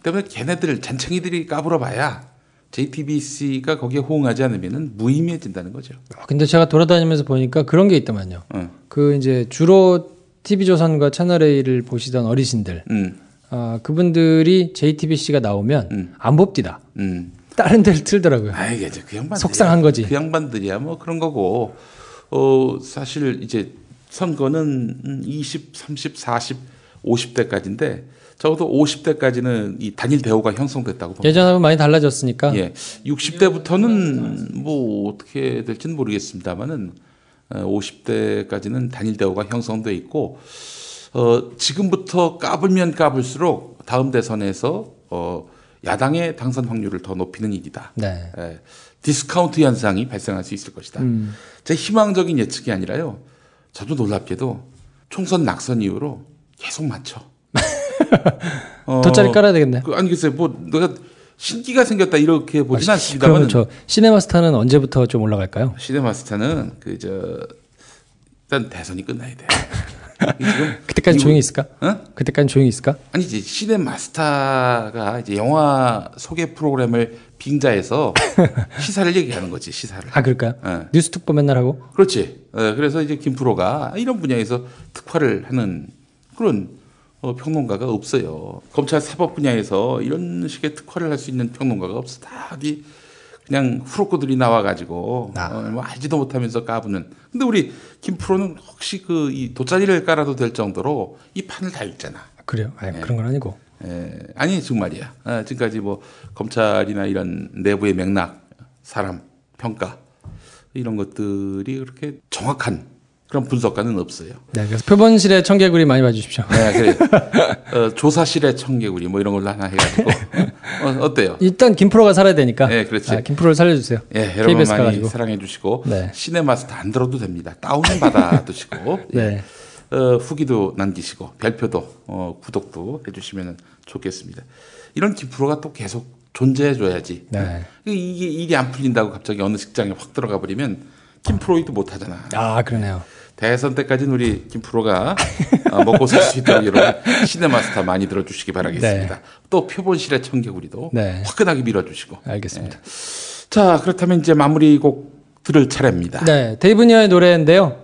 Speaker 1: 때문에 걔네들 잔챙이들이 까불어봐야 JTBC가 거기에 호응하지 않으면은 무의미해진다는 거죠.
Speaker 10: 근데 제가 돌아다니면서 보니까 그런 게 있더만요. 그 이제 주로 TV조선과 채널A를 보시던 어르신들, 그분들이 JTBC가 나오면 안 봅디다. 다른 데를 틀더라고요.
Speaker 1: 이게 이제 그 양반
Speaker 10: 속상한 거지.
Speaker 1: 그 양반들이야 뭐 그런 거고. 사실 이제 선거는 20, 30, 40, 50대까지인데 적어도 50대까지는 이 단일 대우가 형성됐다고 봅니다.
Speaker 10: 예전하고 많이 달라졌으니까.
Speaker 1: 예, 60대부터는 뭐 어떻게 될지는 모르겠습니다만은 50대까지는 단일 대우가 형성돼 있고 지금부터 까불면 까불수록 다음 대선에서 야당의 당선 확률을 더 높이는 일이다.
Speaker 10: 네.
Speaker 1: 예, 디스카운트 현상이 발생할 수 있을 것이다. 제 희망적인 예측이 아니라요. 저도 놀랍게도 총선 낙선 이후로 계속 맞춰.
Speaker 10: 돗자리 깔아야 되겠네.
Speaker 1: 아니 글쎄 뭐 내가 신기가 생겼다 이렇게 보진 않습니다만.
Speaker 10: 그러면 저 시네마스타는 언제부터 좀 올라갈까요?
Speaker 1: 시네마스타는 일단 대선이 끝나야 돼.
Speaker 10: 그때까지 조용히 있을까? 그때까지 조용히 있을까?
Speaker 1: 아니 이제 시네마스타가 이제 영화 소개 프로그램을 빙자해서 시사를 얘기하는 거지 시사를.
Speaker 10: 아 그럴까요? 뉴스 특보 맨날 하고?
Speaker 1: 그렇지. 그래서 이제 김프로가 이런 분야에서 특화를 하는 그런 평론가가 없어요. 검찰 사법 분야에서 이런 식의 특화를 할 수 있는 평론가가 없어. 다 어디 그냥 후로코들이 나와가지고 뭐 알지도 못하면서 까부는. 근데 우리 김프로는 혹시 이 돗자리를 깔아도 될 정도로 이 판을 다 읽잖아.
Speaker 10: 그래요? 아니, 그런 건 아니고.
Speaker 1: 아니 정말이야. 지금까지 뭐 검찰이나 이런 내부의 맥락, 사람 평가 이런 것들이 그렇게 정확한 그런 분석가는 없어요.
Speaker 10: 네, 그래서 표본실의 청개구리 많이 봐주십시오.
Speaker 1: 네, 그래. 조사실의 청개구리 뭐 이런 걸로 하나 해가지고 어때요?
Speaker 10: 일단 김프로가 살아야 되니까.
Speaker 1: 네, 그렇지.
Speaker 10: 김프로를 살려주세요.
Speaker 1: 네, 여러분 많이 사랑해주시고 시네마스터 안 들어도 됩니다. 다운 받아두시고
Speaker 10: 네.
Speaker 1: 후기도 남기시고 별표도 구독도 해주시면 좋겠습니다. 이런 김프로가 또 계속 존재해줘야지.
Speaker 10: 네.
Speaker 1: 이게 일이 안 풀린다고 갑자기 어느 직장에 확 들어가 버리면 김프로이도 못하잖아.
Speaker 10: 아 그러네요.
Speaker 1: 대선 때까지는 우리 김프로가 먹고 살 수 있도록 여러분 시네마스터 많이 들어주시기 바라겠습니다. 또 표본실의 청개구리도 화끈하게 밀어주시고.
Speaker 10: 알겠습니다.
Speaker 1: 자 그렇다면 이제 마무리곡 들을 차례입니다.
Speaker 10: 네, 데이브니어의 노래인데요.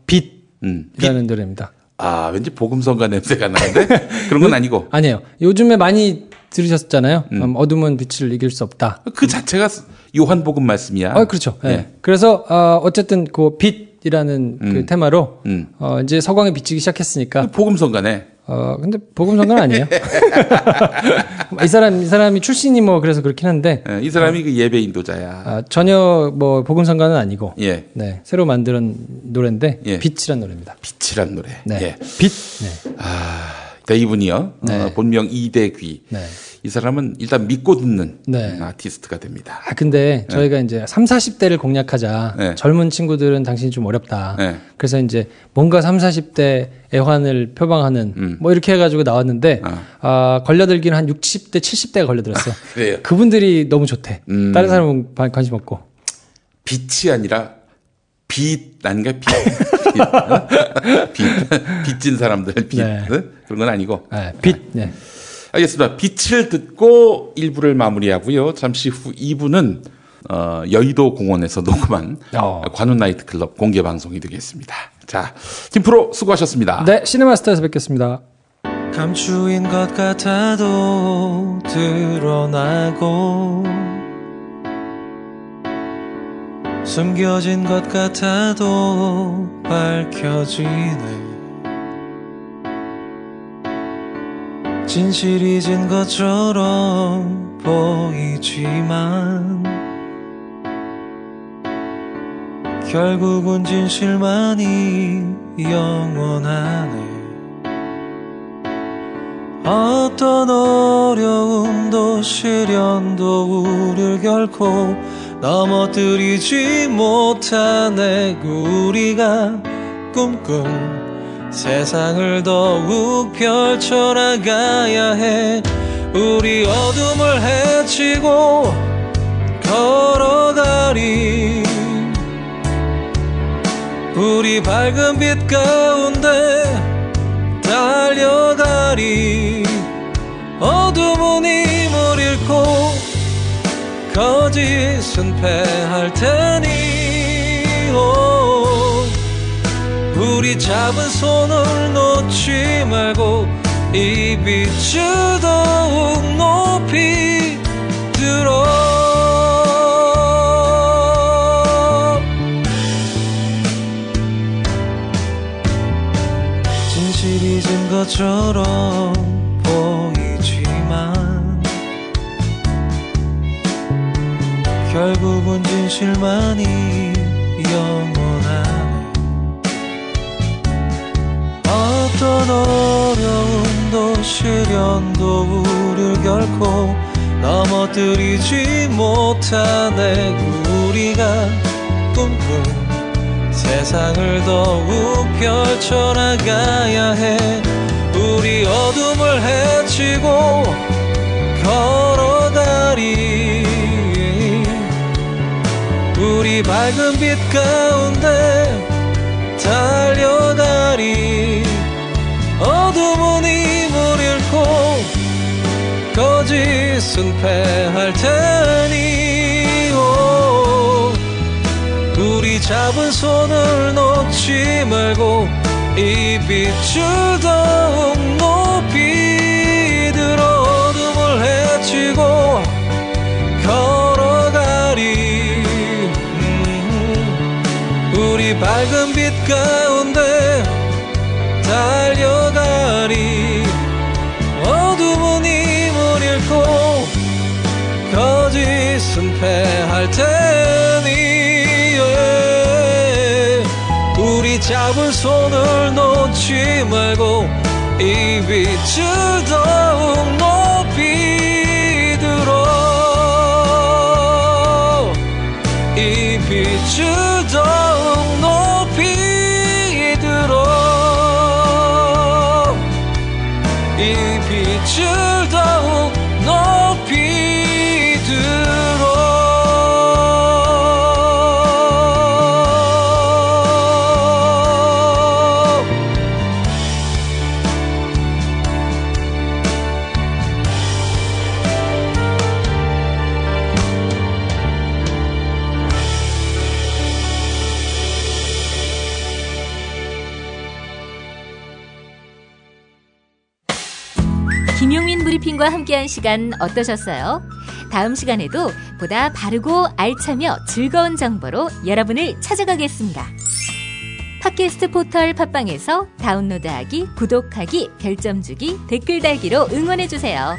Speaker 10: 빛이라는 노래입니다.
Speaker 1: 아 왠지 복음성가 냄새가 나는데 그런 건 아니고.
Speaker 10: 아니에요. 요즘에 많이 들으셨잖아요. 어둠은 빛을 이길 수 없다.
Speaker 1: 그 자체가 요한복음 말씀이야.
Speaker 10: 그렇죠. 네. 그래서 어쨌든 그 빛이라는 그 테마로 이제 서광이 비치기 시작했으니까.
Speaker 1: 복음성가네.
Speaker 10: 근데 복음성가는 아니에요. 이 사람이 출신이 뭐 그래서 그렇긴 한데.
Speaker 1: 이 사람이 그 예배 인도자야.
Speaker 10: 전혀 뭐 복음성가는 아니고.
Speaker 1: 예.
Speaker 10: 네. 새로 만든 노래인데 빛이란 노래입니다.
Speaker 1: 빛이란 노래.
Speaker 10: 네.
Speaker 1: 예.
Speaker 10: 빛. 네.
Speaker 1: 데이브니어 본명 이대귀.
Speaker 10: 네.
Speaker 1: 이 사람은 일단 믿고 듣는 아티스트가 됩니다.
Speaker 10: 근데 저희가 이제 30, 40대를 공략하자. 젊은 친구들은 당신이 좀 어렵다. 그래서 이제 뭔가 30, 40대 애환을 표방하는 뭐 이렇게 해가지고 나왔는데 걸려들기는 한 60대, 70대가 걸려들었어요.
Speaker 1: 그래요.
Speaker 10: 그분들이 너무 좋대. 다른 사람은 관심 없고.
Speaker 1: 빛이 아니라 빛 아닌가? 빚진 사람들 빛 그런 건 아니고.
Speaker 10: 빛. 네.
Speaker 1: 알겠습니다. 빛을 듣고 1부를 마무리하고요. 잠시 후 2부는 여의도 공원에서 녹음한 관훈 나이트클럽 공개 방송이 되겠습니다. 자, 김프로 수고하셨습니다.
Speaker 10: 네, 시네마스터에서 뵙겠습니다.
Speaker 14: 감추인 것 같아도 드러나고 숨겨진 것 같아도 밝혀지네. 진실이 진 것처럼 보이지만 결국은 진실만이 영원하네. 어떤 어려움도 시련도 우리를 결코 넘어뜨리지 못하네. 우리가 꿈꾼 세상을 더욱 펼쳐나가야 해. 우리 어둠을 헤치고 걸어가리. 우리 밝은 빛 가운데 달려가 거짓은 패할 테니 우리 잡은 손을 놓지 말고 이 빛을 더욱 높이 들어 진실이 진 것처럼 보이지만 결국은 진실만이 영원하네. 어떤 어려움도 시련도 우리를 결코 넘어뜨리지 못하네. 우리가 꿈꾼 세상을 더욱 펼쳐나가야 해. 우리 어둠을 헤치고 걸어가리. 우리 밝은 빛 가운데 달려가리. 어둠은 힘을 잃고 거짓은 패할 테니 우리 잡은 손을 놓지 말고 이 빛을 더욱 높이 들어 어둠을 헤치고 걸어가리. 우리 밝은 빛 가운데 달려가리. 어둠은 힘을 잃고 거짓은 패할 테니 우리 잡은 손을 놓지 말고 이 빛을 더욱 높이 들어. 이 빛을 더욱 높이 들어. 이 빛을 더욱 높이 들어.
Speaker 12: 김용민 브리핑과 함께한 시간 어떠셨어요? 다음 시간에도 보다 바르고 알차며 즐거운 정보로 여러분을 찾아가겠습니다. 팟캐스트 포털 팟빵에서 다운로드하기, 구독하기, 별점 주기, 댓글 달기로 응원해주세요.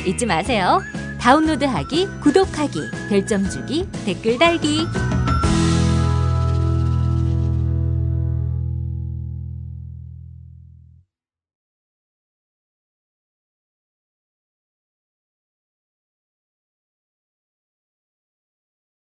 Speaker 12: 잊지 마세요. 다운로드하기, 구독하기, 별점 주기, 댓글 달기.